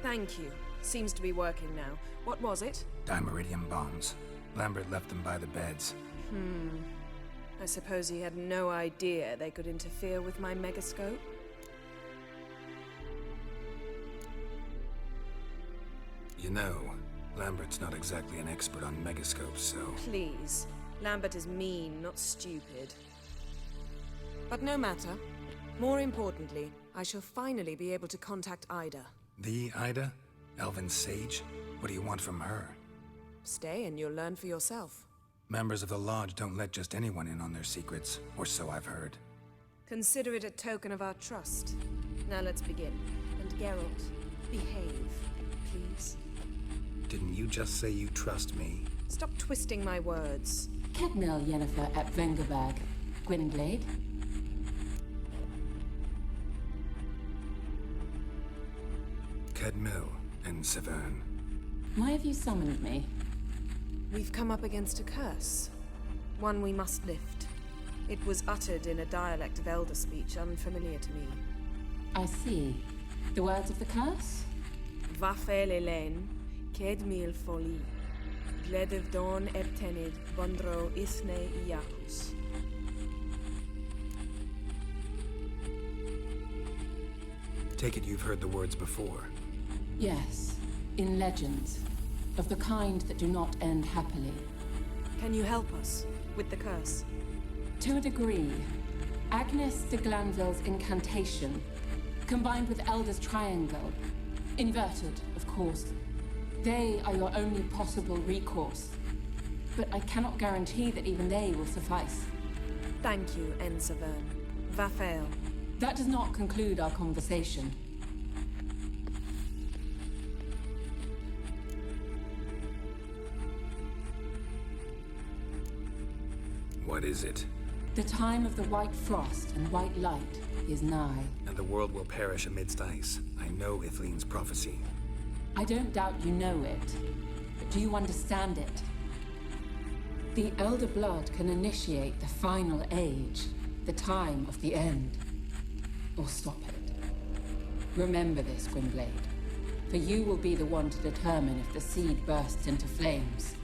Thank you. Seems to be working now. What was it? Dimeridium bombs. Lambert left them by the beds. I suppose he had no idea they could interfere with my megascope? You know, Lambert's not exactly an expert on megascopes, so... Please. Lambert is mean, not stupid. But no matter. More importantly, I shall finally be able to contact Ida. The Ida? Elven sage? What do you want from her? Stay and you'll learn for yourself. Members of the Lodge don't let just anyone in on their secrets, or so I've heard. Consider it a token of our trust. Now let's begin. And Geralt, behave, please. Didn't you just say you trust me? Stop twisting my words. Kedmil Yennefer at Vengerberg. Gwynblade. Kedmil and Severn. Why have you summoned me? We've come up against a curse. One we must lift. It was uttered in a dialect of Elder speech unfamiliar to me. I see. The words of the curse? Vafel Elen, Kedmil Foli, Gledev Don Ebtenid, Bondro Isne Iacus. Take it you've heard the words before. Yes, in legends. Of the kind that do not end happily. Can you help us with the curse? To a degree. Agnes de Glanville's incantation, combined with Elder's triangle, inverted, of course. They are your only possible recourse. But I cannot guarantee that even they will suffice. Thank you, Severn. Vafel. That does not conclude our conversation. What is it? The time of the white frost and white light is nigh. And the world will perish amidst ice. I know Ithleen's prophecy. I don't doubt you know it. But do you understand it? The Elder Blood can initiate the final age, the time of the end. Or stop it. Remember this, Gwynblade. For you will be the one to determine if the seed bursts into flames.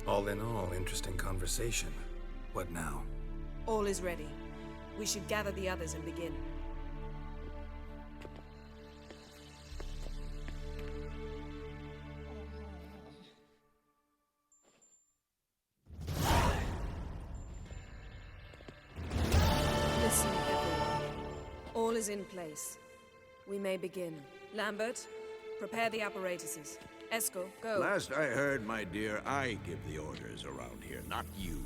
All in all, interesting conversation. What now? All is ready. We should gather the others and begin. Listen, everyone. All is in place. We may begin. Lambert, prepare the apparatuses. Eskel, go. Last I heard, my dear, I give the orders around here, not you.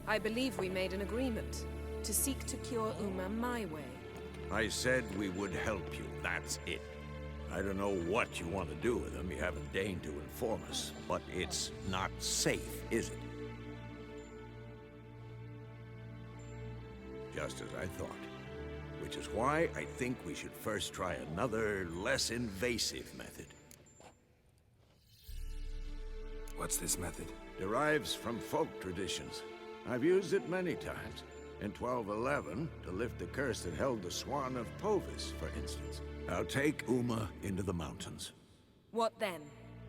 I believe we made an agreement to seek to cure Uma my way. I said we would help you, that's it. I don't know what you want to do with them, you haven't deigned to inform us, but it's not safe, is it? just as I thought. Which is why I think we should first try another, less invasive method. What's this method? Derives from folk traditions. I've used it many times. In 1211, to lift the curse that held the Swan of Povis, for instance. I'll take Uma into the mountains. What then?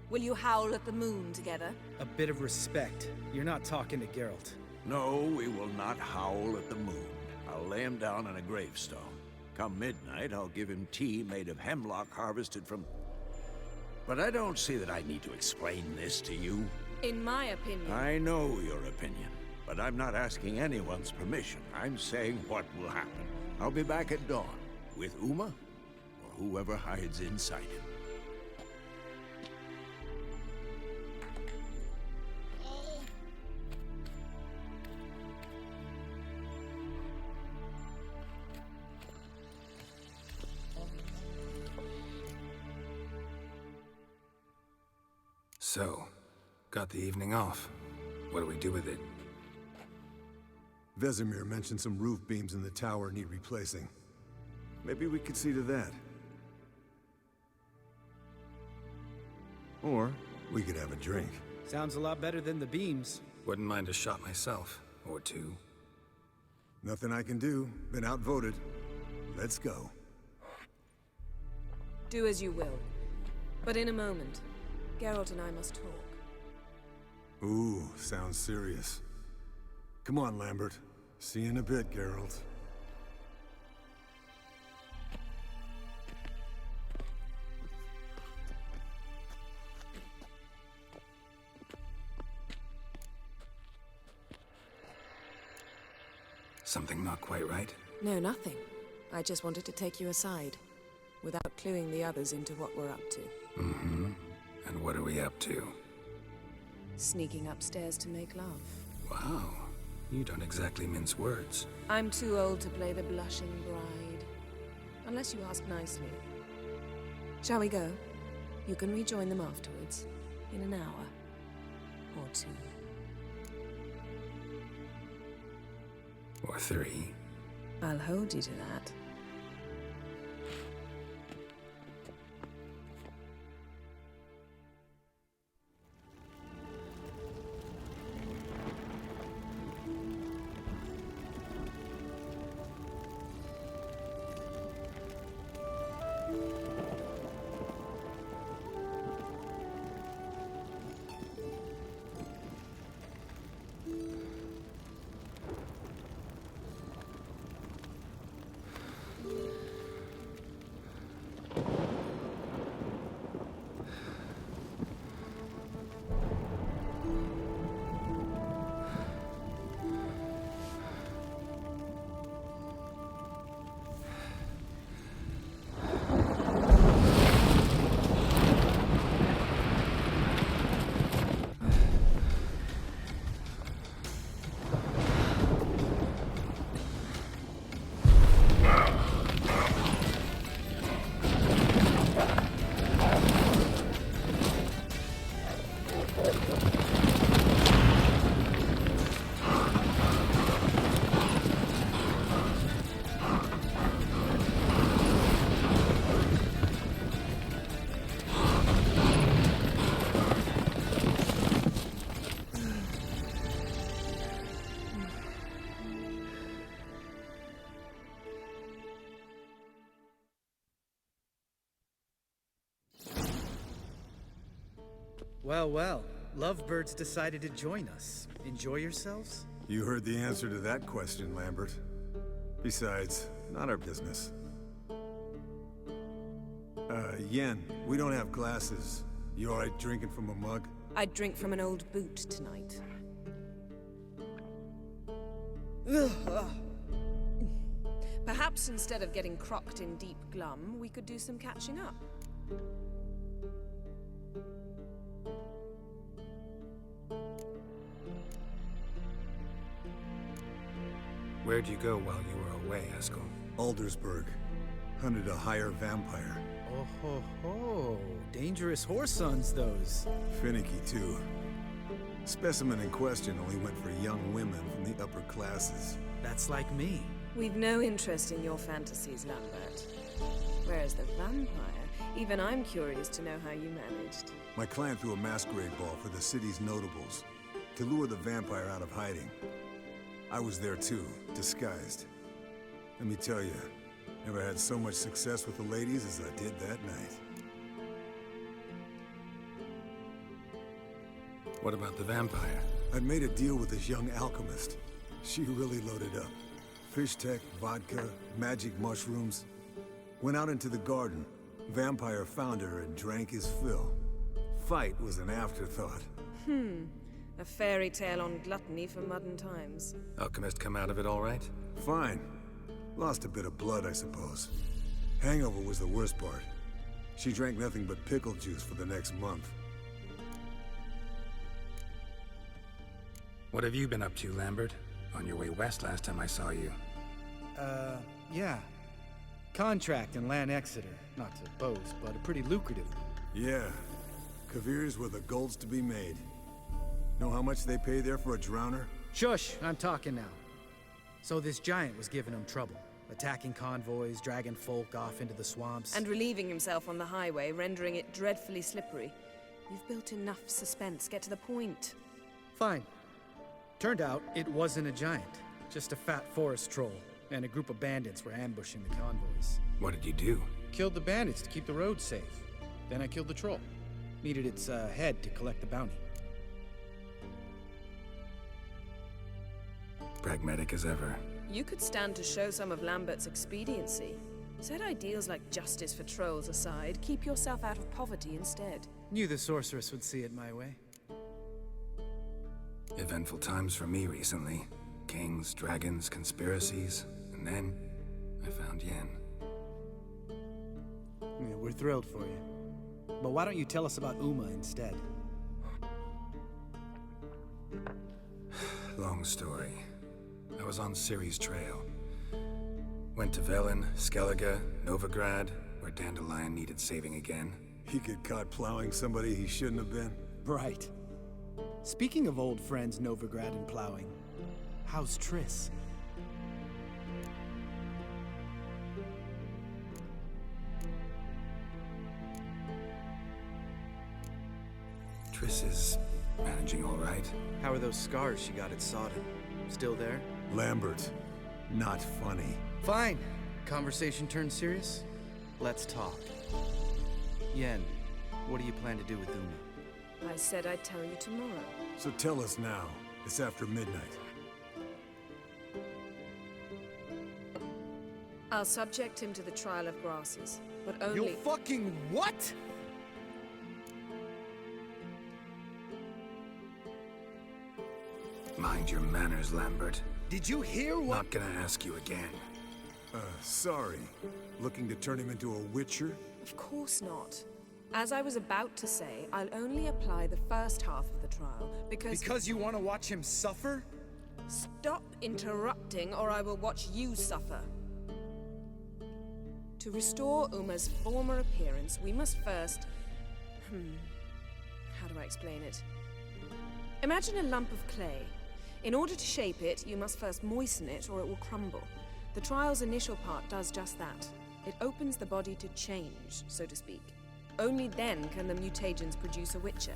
Will you howl at the moon together? A bit of respect. You're not talking to Geralt. No, we will not howl at the moon. I'll lay him down on a gravestone. Come midnight, I'll give him tea made of hemlock harvested from... But I don't see that I need to explain this to you. In my opinion... I know your opinion, but I'm not asking anyone's permission. I'm saying what will happen. I'll be back at dawn, with Uma, or whoever hides inside him. So, got the evening off. What do we do with it? Vesemir mentioned some roof beams in the tower need replacing. Maybe we could see to that. Or we could have a drink. Sounds a lot better than the beams. Wouldn't mind a shot myself, or two. Nothing I can do. Been outvoted. Let's go. Do as you will. But in a moment, Geralt and I must talk. Ooh, sounds serious. Come on, Lambert. See you in a bit, Geralt. Something not quite right? No, nothing. I just wanted to take you aside, without cluing the others into what we're up to. Mm-hmm. And what are we up to? Sneaking upstairs to make love. Wow. You don't exactly mince words. I'm too old to play the blushing bride. Unless you ask nicely. Shall we go? You can rejoin them afterwards. In an hour. Or two. Or three. I'll hold you to that. Well, well. Lovebirds decided to join us. Enjoy yourselves? You heard the answer to that question, Lambert. Besides, not our business. Yen, we don't have glasses. You alright drinking from a mug? I'd drink from an old boot tonight. Perhaps instead of getting crocked in deep glum, we could do some catching up. Where'd you go while you were away, Eskel? Aldersburg. Hunted a higher vampire. Oh ho ho. Dangerous whoresons, those. Finicky, too. Specimen in question only went for young women from the upper classes. That's like me. We've no interest in your fantasies, Lambert. Whereas the vampire, even I'm curious to know how you managed. My clan threw a masquerade ball for the city's notables to lure the vampire out of hiding. I was there too, disguised. Let me tell you, never had so much success with the ladies as I did that night. What about the vampire? I'd made a deal with this young alchemist. She really loaded up. Fish tech, vodka, magic mushrooms. Went out into the garden. Vampire found her and drank his fill. Fight was an afterthought. A fairy tale on gluttony for modern times. Alchemist come out of it all right? Fine. Lost a bit of blood, I suppose. Hangover was the worst part. She drank nothing but pickle juice for the next month. What have you been up to, Lambert? On your way west last time I saw you. Yeah. Contract in Lan Exeter. Not to boast, but a pretty lucrative one. Yeah. Kavir's were the golds to be made. Know how much they pay there for a drowner? Shush! I'm talking now. So this giant was giving him trouble. Attacking convoys, dragging folk off into the swamps. And relieving himself on the highway, rendering it dreadfully slippery. You've built enough suspense. Get to the point. Fine. Turned out, it wasn't a giant. Just a fat forest troll. And a group of bandits were ambushing the convoys. What did you do? Killed the bandits to keep the road safe. Then I killed the troll. Needed its head to collect the bounty. Pragmatic as ever. You could stand to show some of Lambert's expediency. Set ideals like justice for trolls aside, keep yourself out of poverty instead. Knew the sorceress would see it my way. Eventful times for me recently. Kings, dragons, conspiracies, and then I found Yen. Yeah, we're thrilled for you. But why don't you tell us about Uma instead? Long story. I was on Ciri's trail. Went to Velen, Skellige, Novigrad, where Dandelion needed saving again. He get caught plowing somebody he shouldn't have been? Right. Speaking of old friends Novigrad and plowing, how's Triss? Triss is managing all right. How are those scars she got at Sodden? Still there? Lambert, not funny. Fine. Conversation turned serious? Let's talk. Yen, what do you plan to do with Uma? I said I'd tell you tomorrow. So tell us now. It's after midnight. I'll subject him to the trial of grasses, but only— You fucking what?! Mind your manners, Lambert. Did you hear what— Not gonna ask you again. Sorry. Looking to turn him into a witcher? Of course not. As I was about to say, I'll only apply the first half of the trial, because— Because you want to watch him suffer? Stop interrupting, or I will watch you suffer. To restore Uma's former appearance, we must first— how do I explain it? Imagine a lump of clay. In order to shape it, you must first moisten it, or it will crumble. The trial's initial part does just that. It opens the body to change, so to speak. Only then can the mutagens produce a witcher.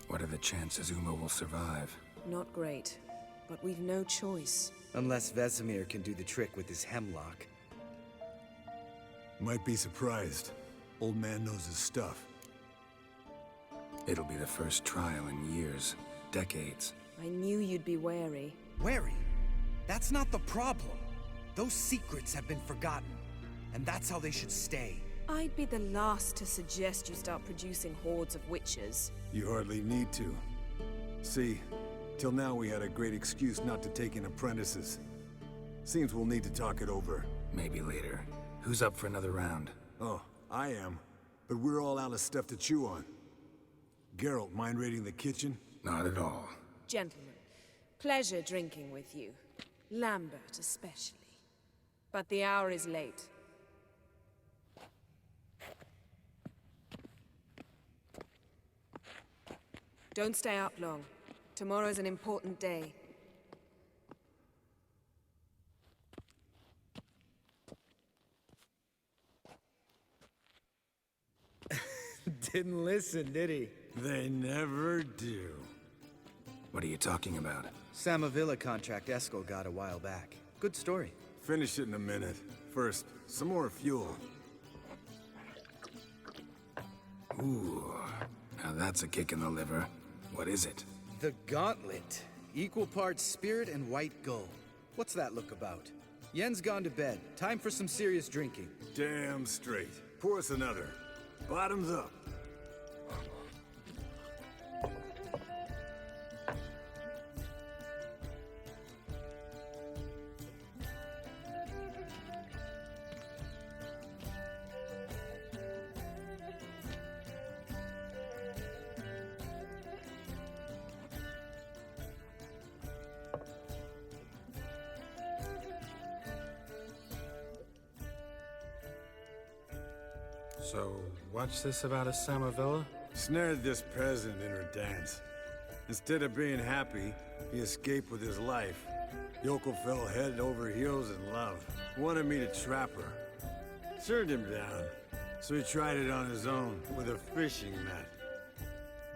What are the chances Uma will survive? Not great, but we've no choice. Unless Vesemir can do the trick with his hemlock. Might be surprised. Old man knows his stuff. It'll be the first trial in years, decades. I knew you'd be wary. Wary? That's not the problem. Those secrets have been forgotten, and that's how they should stay. I'd be the last to suggest you start producing hordes of witches. You hardly need to. See, till now we had a great excuse not to take in apprentices. Seems we'll need to talk it over. Maybe later. Who's up for another round? Oh, I am. But we're all out of stuff to chew on. Geralt, mind raiding the kitchen? Not at all. Gentlemen, pleasure drinking with you. Lambert especially. But the hour is late. Don't stay up long. Tomorrow's an important day. Didn't listen, did he? They never do. What are you talking about? Samavilla contract Eskel got a while back. Good story. Finish it in a minute. First, some more fuel. Ooh, now that's a kick in the liver. What is it? The Gauntlet. Equal parts spirit and white gold. What's that look about? Yen's gone to bed. Time for some serious drinking. Damn straight. Pour us another. Bottoms up. So, what's this about a Samavilla? Snared this peasant in her dance. Instead of being happy, he escaped with his life. Yoko fell head over heels in love. Wanted me to trap her. Turned him down. So he tried it on his own, with a fishing net.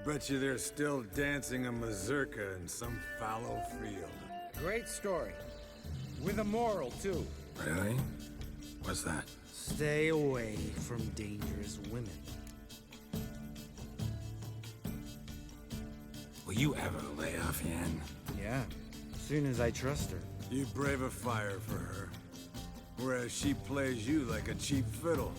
Bet you they're still dancing a mazurka in some fallow field. Great story. With a moral, too. Really? What's that? Stay away from dangerous women. Will you ever lay off, Yen? Yeah, soon as I trust her. You brave a fire for her. Whereas she plays you like a cheap fiddle.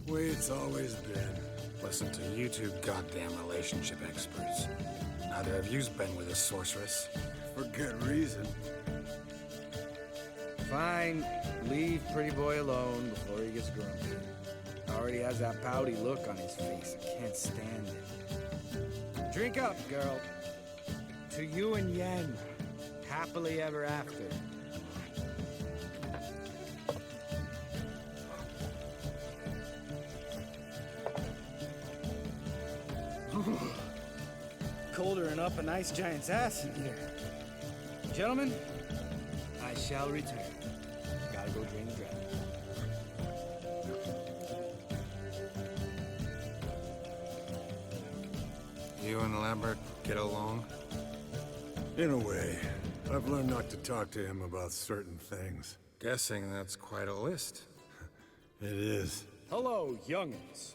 Way it's always been. Listen to you two goddamn relationship experts. Neither of you's been with a sorceress. For good reason. Fine, leave pretty boy alone before he gets grumpy. Already has that pouty look on his face. I can't stand it. Drink up, girl. To you and Yen. Happily ever after. Colder than up a nice giant's ass in here. Gentlemen, I shall return. Gotta go drain the dragon. You and Lambert get along? In a way. I've learned not to talk to him about certain things. Guessing that's quite a list. It is. Hello, young'uns.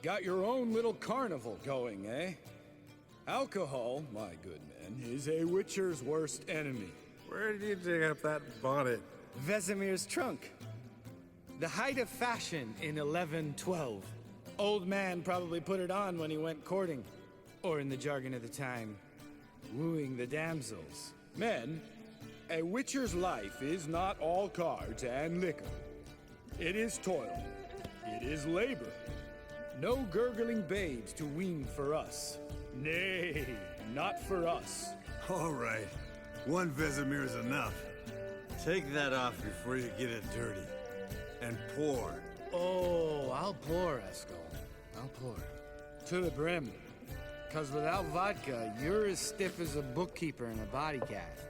Got your own little carnival going, eh? Alcohol, my good men, is a witcher's worst enemy. Where did you dig up that bonnet? Vesemir's trunk. The height of fashion in 1112. Old man probably put it on when he went courting. Or in the jargon of the time, wooing the damsels. Men, a witcher's life is not all cards and liquor. It is toil. It is labor. No gurgling babes to wean for us. Nay, not for us. All right. One Vesemir's enough. Take that off before you get it dirty. And pour. Oh, I'll pour, Eskel. I'll pour. To the brim. 'Cause without vodka, you're as stiff as a bookkeeper in a body cast.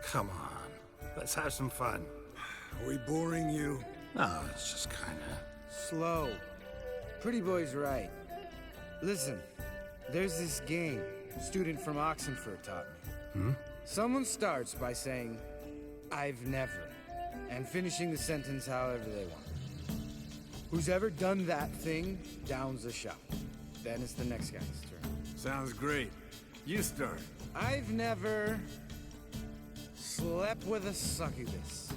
Come on, let's have some fun. Are we boring you? No, it's just kinda... Slow. Pretty boy's right. Listen, there's this game student from Oxenford taught me. Someone starts by saying, I've never, and finishing the sentence however they want. Who's ever done that thing downs the shot. Then it's the next guy's turn. Sounds great. You start. I've never slept with a succubus.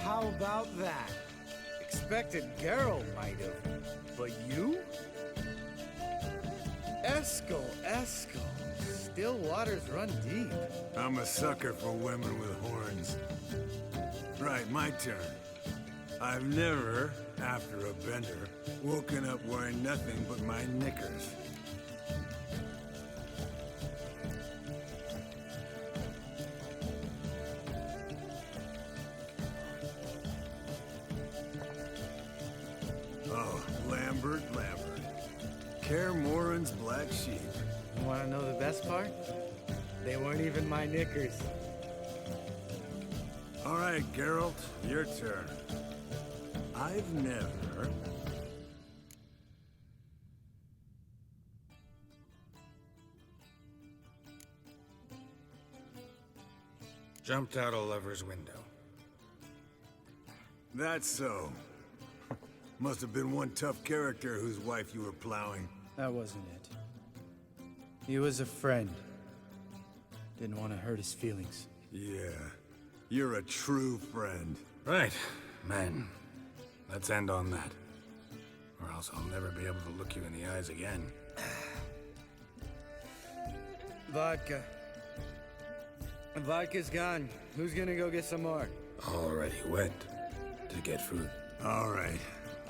How about that? Expected Geralt might have, but you? Eskel. Still waters run deep. I'm a sucker for women with horns. Right, my turn. I've never, after a bender, woken up wearing nothing but my knickers. Oh, Lambert. Kaer Morhen's black sheep. You want to know the best part? They weren't even my knickers. All right, Geralt, your turn. I've never... Jumped out a lover's window. That's so. Must have been one tough character whose wife you were plowing. That wasn't it. He was a friend. Didn't want to hurt his feelings. Yeah, you're a true friend. Right, man. Let's end on that. Or else I'll never be able to look you in the eyes again. Vodka. Vodka's gone. Who's gonna go get some more? Already went to get food. All right,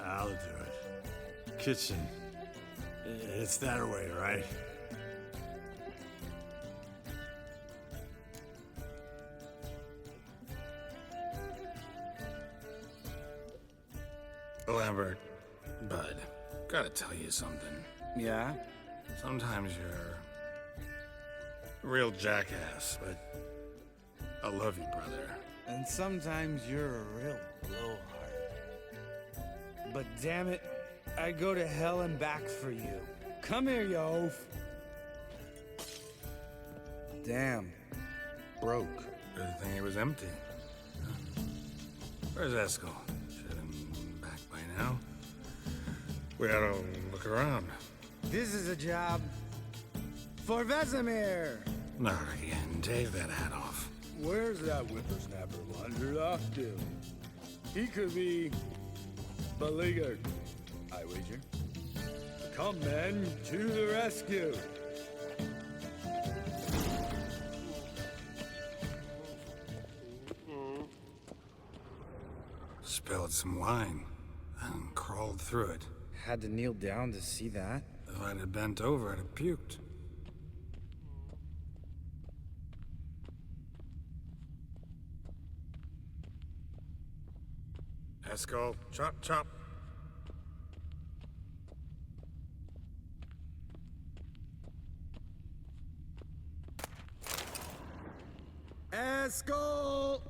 I'll do it. Kitchen. It's that way, right? Lambert, bud, gotta tell you something. Yeah? Sometimes you're a real jackass, but I love you, brother. And sometimes you're a real blowhard. But damn it, I'd go to hell and back for you. Come here, you oaf. Damn. Broke. Good thing it was empty. Where's Eskel? Should have been back by now. We ought to look around. This is a job for Vesemir. Not again. Take that hat off. Where's that whippersnapper wandered off to? He could be beleaguered, I wager. Come, men, to the rescue. Spilled some wine and crawled through it. Had to kneel down to see that. If I'd have bent over, I'd have puked. Eskel, chop, chop. Eskel!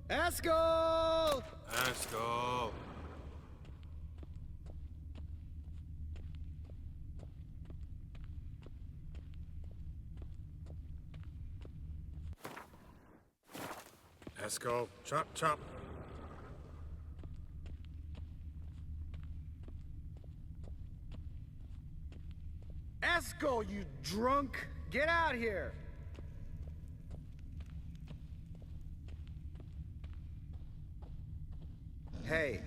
Eskel! Eskel! Eskel, chop, chop. Eskel, you drunk! Get out here! Hey,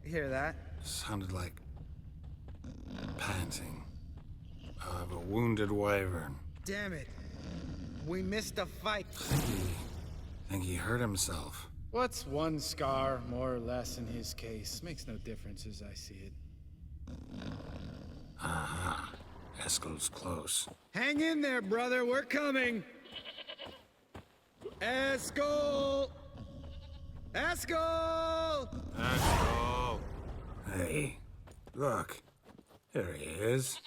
hear that? Sounded like panting of a wounded wyvern. Damn it. We missed a fight. Think he hurt himself. What's one scar, more or less, in his case? Makes no difference as I see it. Aha. Eskel's close. Hang in there, brother. We're coming. Eskel! Eskel! Eskel! Hey, look. There he is.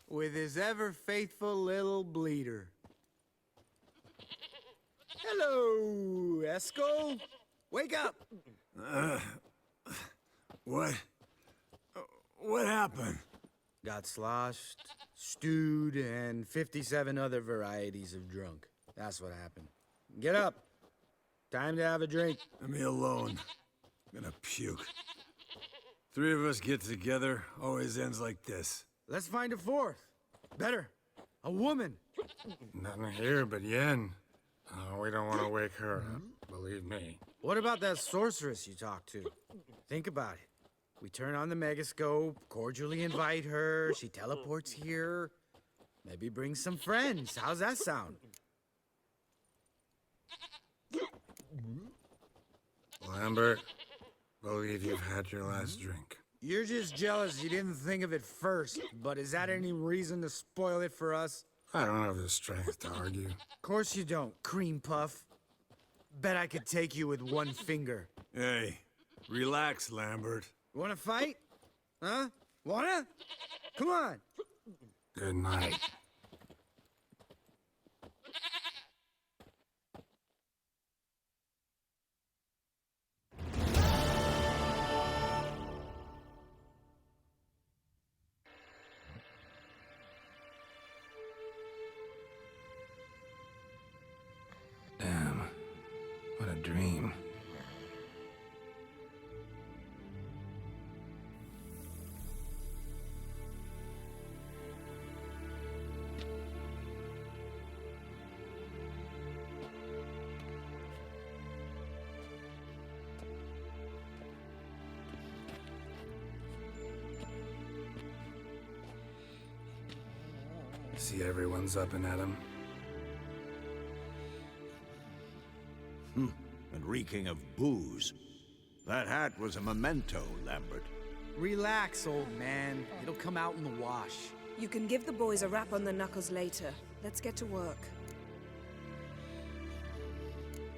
With his ever-faithful little bleeder. Hello, Eskel. Wake up. What happened? Got sloshed, stewed, and 57 other varieties of drunk. That's what happened. Get up. Time to have a drink. Let me alone. I'm gonna puke. Three of us get together, always ends like this. Let's find a fourth. Better. A woman. Nothing here but Yen. Oh, we don't want to wake her up, believe me. What about that sorceress you talked to? Think about it. We turn on the megascope, cordially invite her, she teleports here. Maybe bring some friends. How's that sound? Lambert, believe you've had your last drink. You're just jealous you didn't think of it first, but is that any reason to spoil it for us? I don't have the strength to argue. Of course you don't, cream puff. Bet I could take you with one finger. Hey, relax, Lambert. Wanna fight? Huh? Wanna? Come on. Good night. Damn, what a dream. See everyone's up and at 'em. And reeking of booze. That hat was a memento, Lambert. Relax, old man. It'll come out in the wash. You can give the boys a rap on the knuckles later. Let's get to work.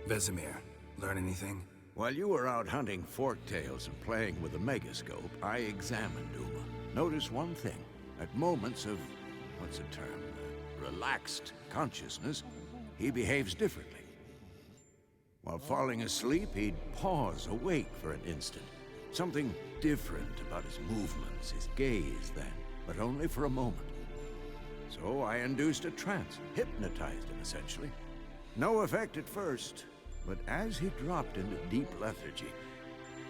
Vesemir, learn anything? While you were out hunting forktails and playing with a megascope, I examined Uma. Notice one thing. At moments of, what's the term, relaxed consciousness, he behaves differently. While falling asleep, he'd pause, awake for an instant. Something different about his movements, his gaze then, but only for a moment. So I induced a trance, hypnotized him essentially. No effect at first, but as he dropped into deep lethargy,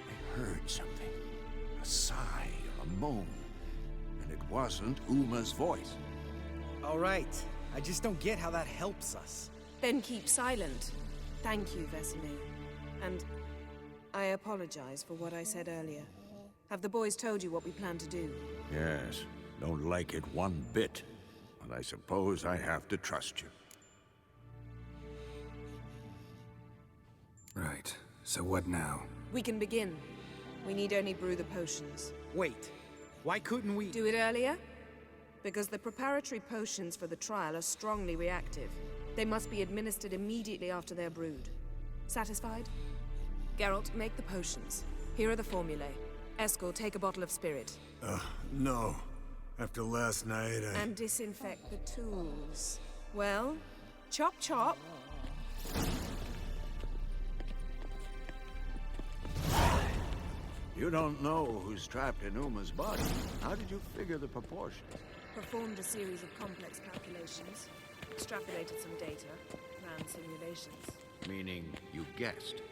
I heard something. A sigh or a moan. And it wasn't Uma's voice. All right. I just don't get how that helps us. Then keep silent. Thank you, Vesemir. And I apologize for what I said earlier. Have the boys told you what we plan to do? Yes, don't like it one bit. But I suppose I have to trust you. Right. So what now? We can begin. We need only brew the potions. Wait. Why couldn't we... Do it earlier? Because the preparatory potions for the trial are strongly reactive. They must be administered immediately after they're brewed. Satisfied? Geralt, make the potions. Here are the formulae. Eskel, take a bottle of spirit. No. After last night, And disinfect the tools. Well, chop chop. You don't know who's trapped in Uma's body. How did you figure the proportions? Performed a series of complex calculations. Extrapolated some data. Ran simulations. Meaning you guessed.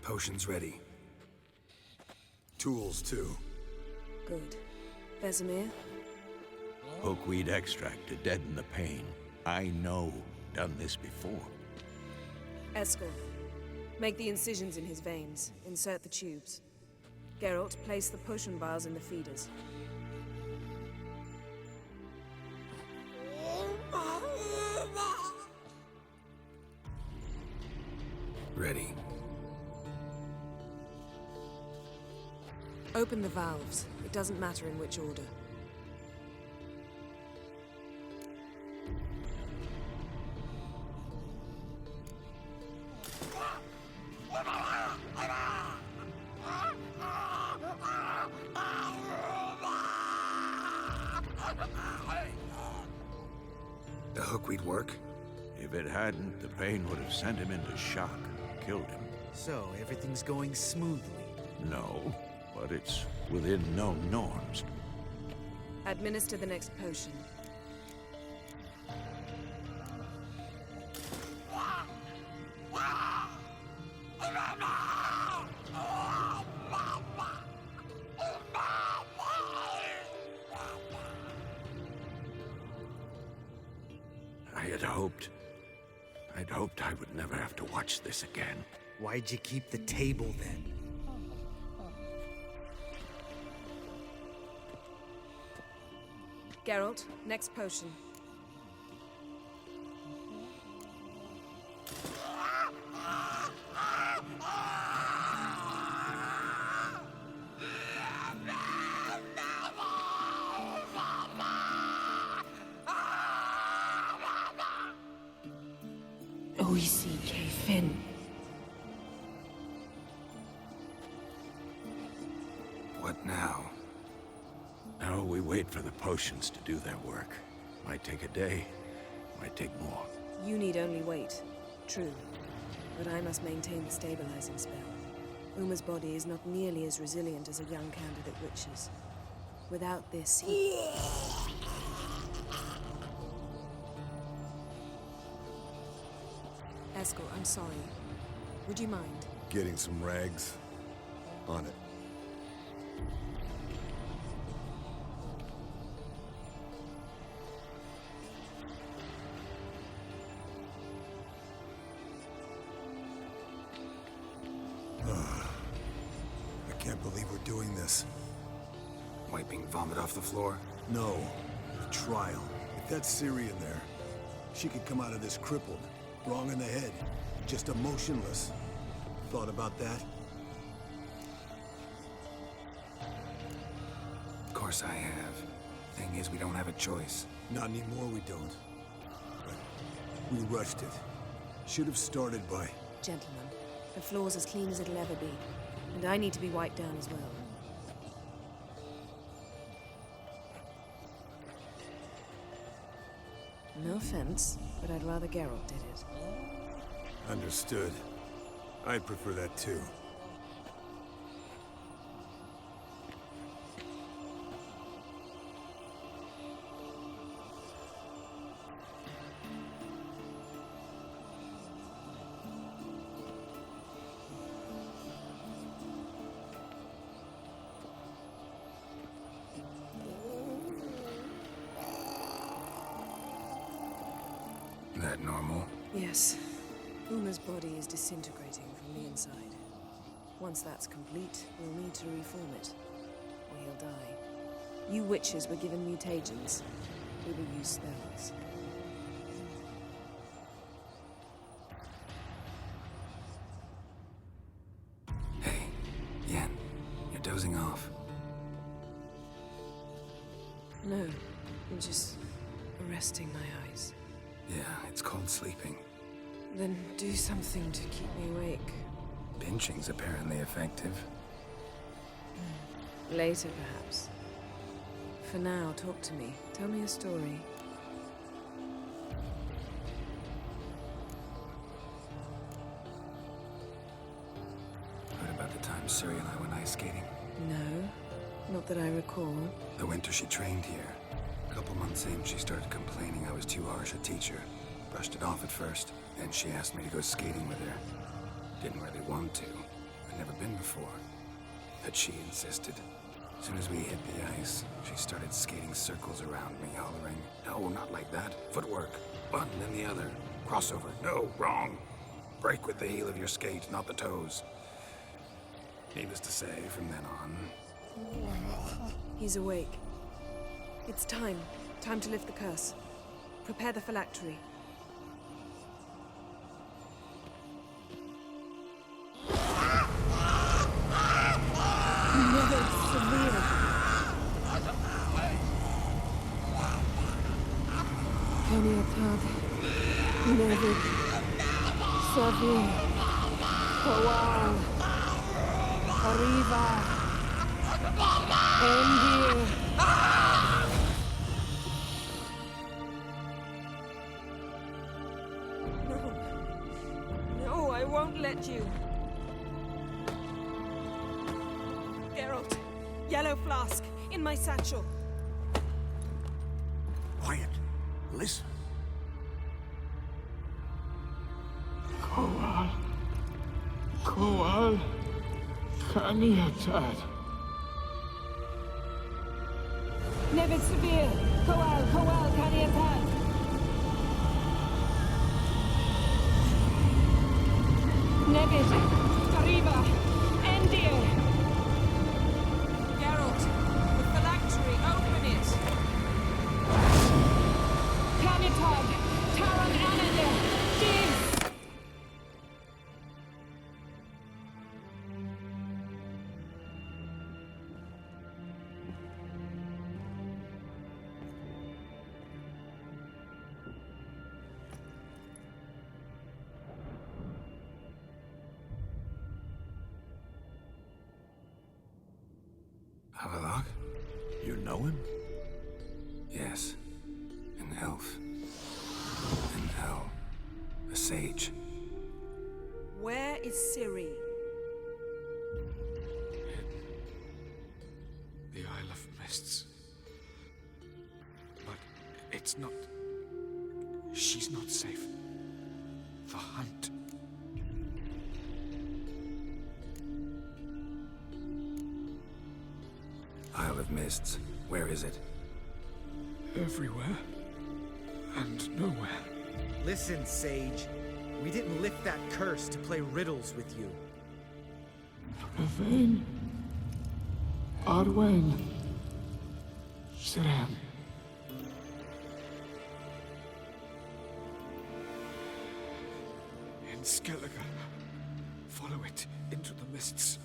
Potions ready. Tools, too. Good. Vesemir? Hookweed extract to deaden the pain. I know. Done this before. Eskel, make the incisions in his veins. Insert the tubes. Geralt, place the potion vials in the feeders. Ready. Open the valves. It doesn't matter in which order. The hookweed work? If it hadn't, the pain would have sent him into shock and killed him. So, everything's going smoothly? No, but it's within known norms. Administer the next potion. I'd hoped I would never have to watch this again. Why'd you keep the table then? Geralt, next potion. Fin. What now? Now we wait for the potions to do their work. Might take a day, might take more. You need only wait. True. But I must maintain the stabilizing spell. Uma's body is not nearly as resilient as a young candidate witch's. Without this, he... Eskel, I'm sorry. Would you mind? Getting some rags. On it. I can't believe we're doing this. Wiping vomit off the floor? No. The trial. If that's Syrian there, she could come out of this crippled. Wrong in the head. Just emotionless. Thought about that? Of course I have. Thing is, we don't have a choice. Not anymore, we don't. But we rushed it. Should have started by... Gentlemen, the floor's as clean as it'll ever be. And I need to be wiped down as well. No offense, but I'd rather Geralt did it. Understood. I'd prefer that too. That normal? Yes. Uma's body is disintegrating from the inside. Once that's complete, we'll need to reform it, or he'll die. You witches were given mutagens. We will use spells. Hey, Yen, you're dozing off. No, I'm just resting my eyes. Yeah, it's called sleeping. Then do something to keep me awake. Pinching's apparently effective. Later, perhaps. For now, talk to me. Tell me a story. Heard about the time Suri and I went ice skating? No, not that I recall. The winter she trained here. A couple months in, she started complaining I was too harsh a teacher. Brushed it off at first. Then she asked me to go skating with her. Didn't really want to. I'd never been before. But she insisted. As soon as we hit the ice, she started skating circles around me, hollering, "No, not like that. Footwork. One, then the other. Crossover. No, wrong. Break with the heel of your skate, not the toes." Needless to say, from then on... He's awake. It's time. Time to lift the curse. Prepare the phylactery. Never severe. Kaniatad. Never severe. Kowal. Arriva. Endir. No, I won't let you. Geralt, yellow flask, in my satchel. Quiet. Listen. Kowal. Kowal. Kaniatad. Never severe. Kowal, Kaniatad. Nevid, Kariba, Endir. Geralt, the phylactery, open it! Planetog, Taran Anadir, Div. Havelock? You know him? Yes. An elf. An elf. A sage. Where is Ciri? The Isle of Mists. But it's not... She's not safe. The hunt. Isle of Mists. Where is it? Everywhere. And nowhere. Listen, Sage. We didn't lift that curse to play riddles with you. Yvain. Arwen. Siran. In Skellige. Follow it into the mists.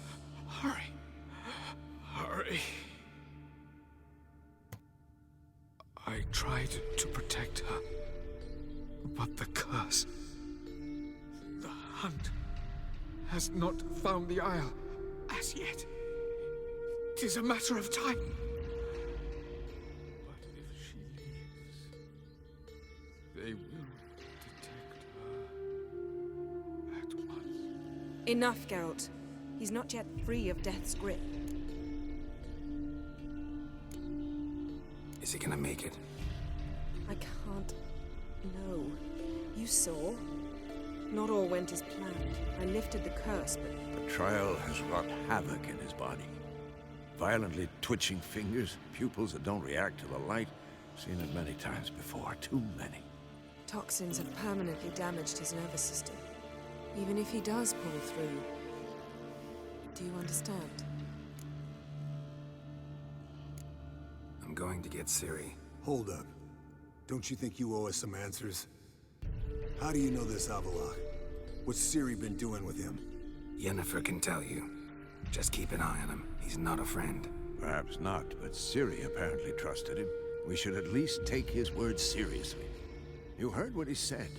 Hurry. Hurry. I tried to protect her, but the curse, the hunt, has not found the Isle as yet. It is a matter of time. But if she leaves, they will detect her at once. Enough, Geralt. He's not yet free of death's grip. Is he gonna make it? I can't... No. You saw? Not all went as planned. I lifted the curse, but... The trial has wrought havoc in his body. Violently twitching fingers, pupils that don't react to the light. Seen it many times before, too many. Toxins have permanently damaged his nervous system. Even if he does pull through... Do you understand? I'm going to get Ciri. Hold up. Don't you think you owe us some answers? How do you know this Havelock? What's Ciri been doing with him? Yennefer can tell you. Just keep an eye on him. He's not a friend. Perhaps not, but Ciri apparently trusted him. We should at least take his words seriously. You heard what he said.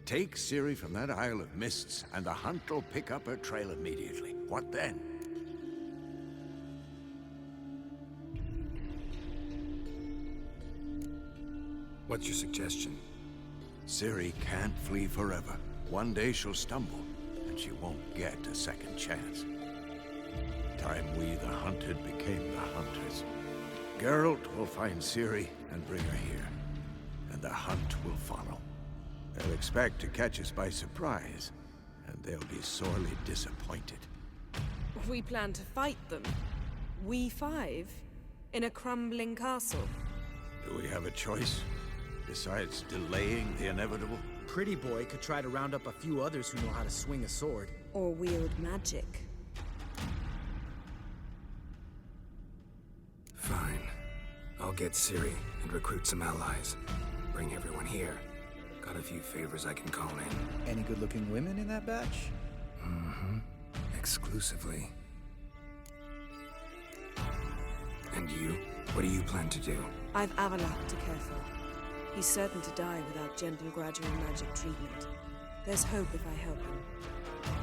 Take Ciri from that Isle of Mists, and the hunt will pick up her trail immediately. What then? What's your suggestion? Ciri can't flee forever. One day she'll stumble, and she won't get a second chance. Time we, the hunted, became the hunters. Geralt will find Ciri and bring her here, and the hunt will follow. They'll expect to catch us by surprise, and they'll be sorely disappointed. We plan to fight them. We five? In a crumbling castle? Do we have a choice? Besides delaying the inevitable? Pretty Boy could try to round up a few others who know how to swing a sword. Or wield magic. Fine. I'll get Ciri and recruit some allies. Bring everyone here. Got a few favors I can call in. Any good-looking women in that batch? Mm-hmm. Exclusively. And you? What do you plan to do? I've Havelock to care for. He's certain to die without gentle, gradual magic treatment. There's hope if I help him.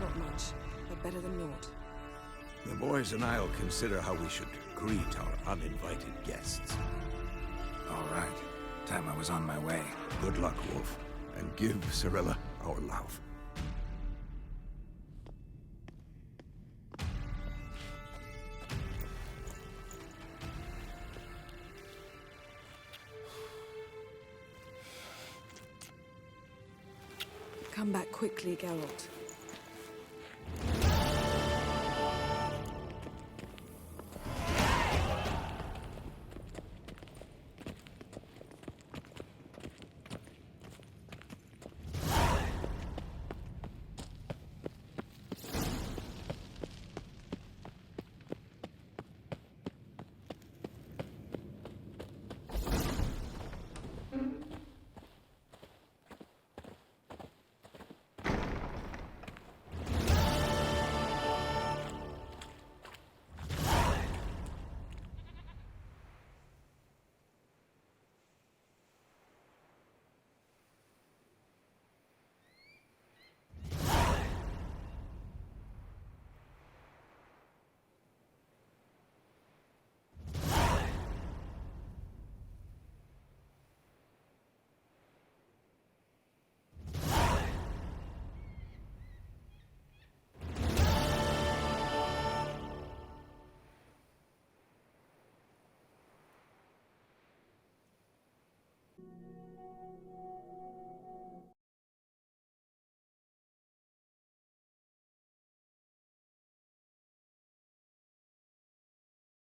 Not much, but better than naught. The boys and I'll consider how we should greet our uninvited guests. All right. Time I was on my way. Good luck, Wolf. And give Cirilla our love. Come back quickly, Geralt.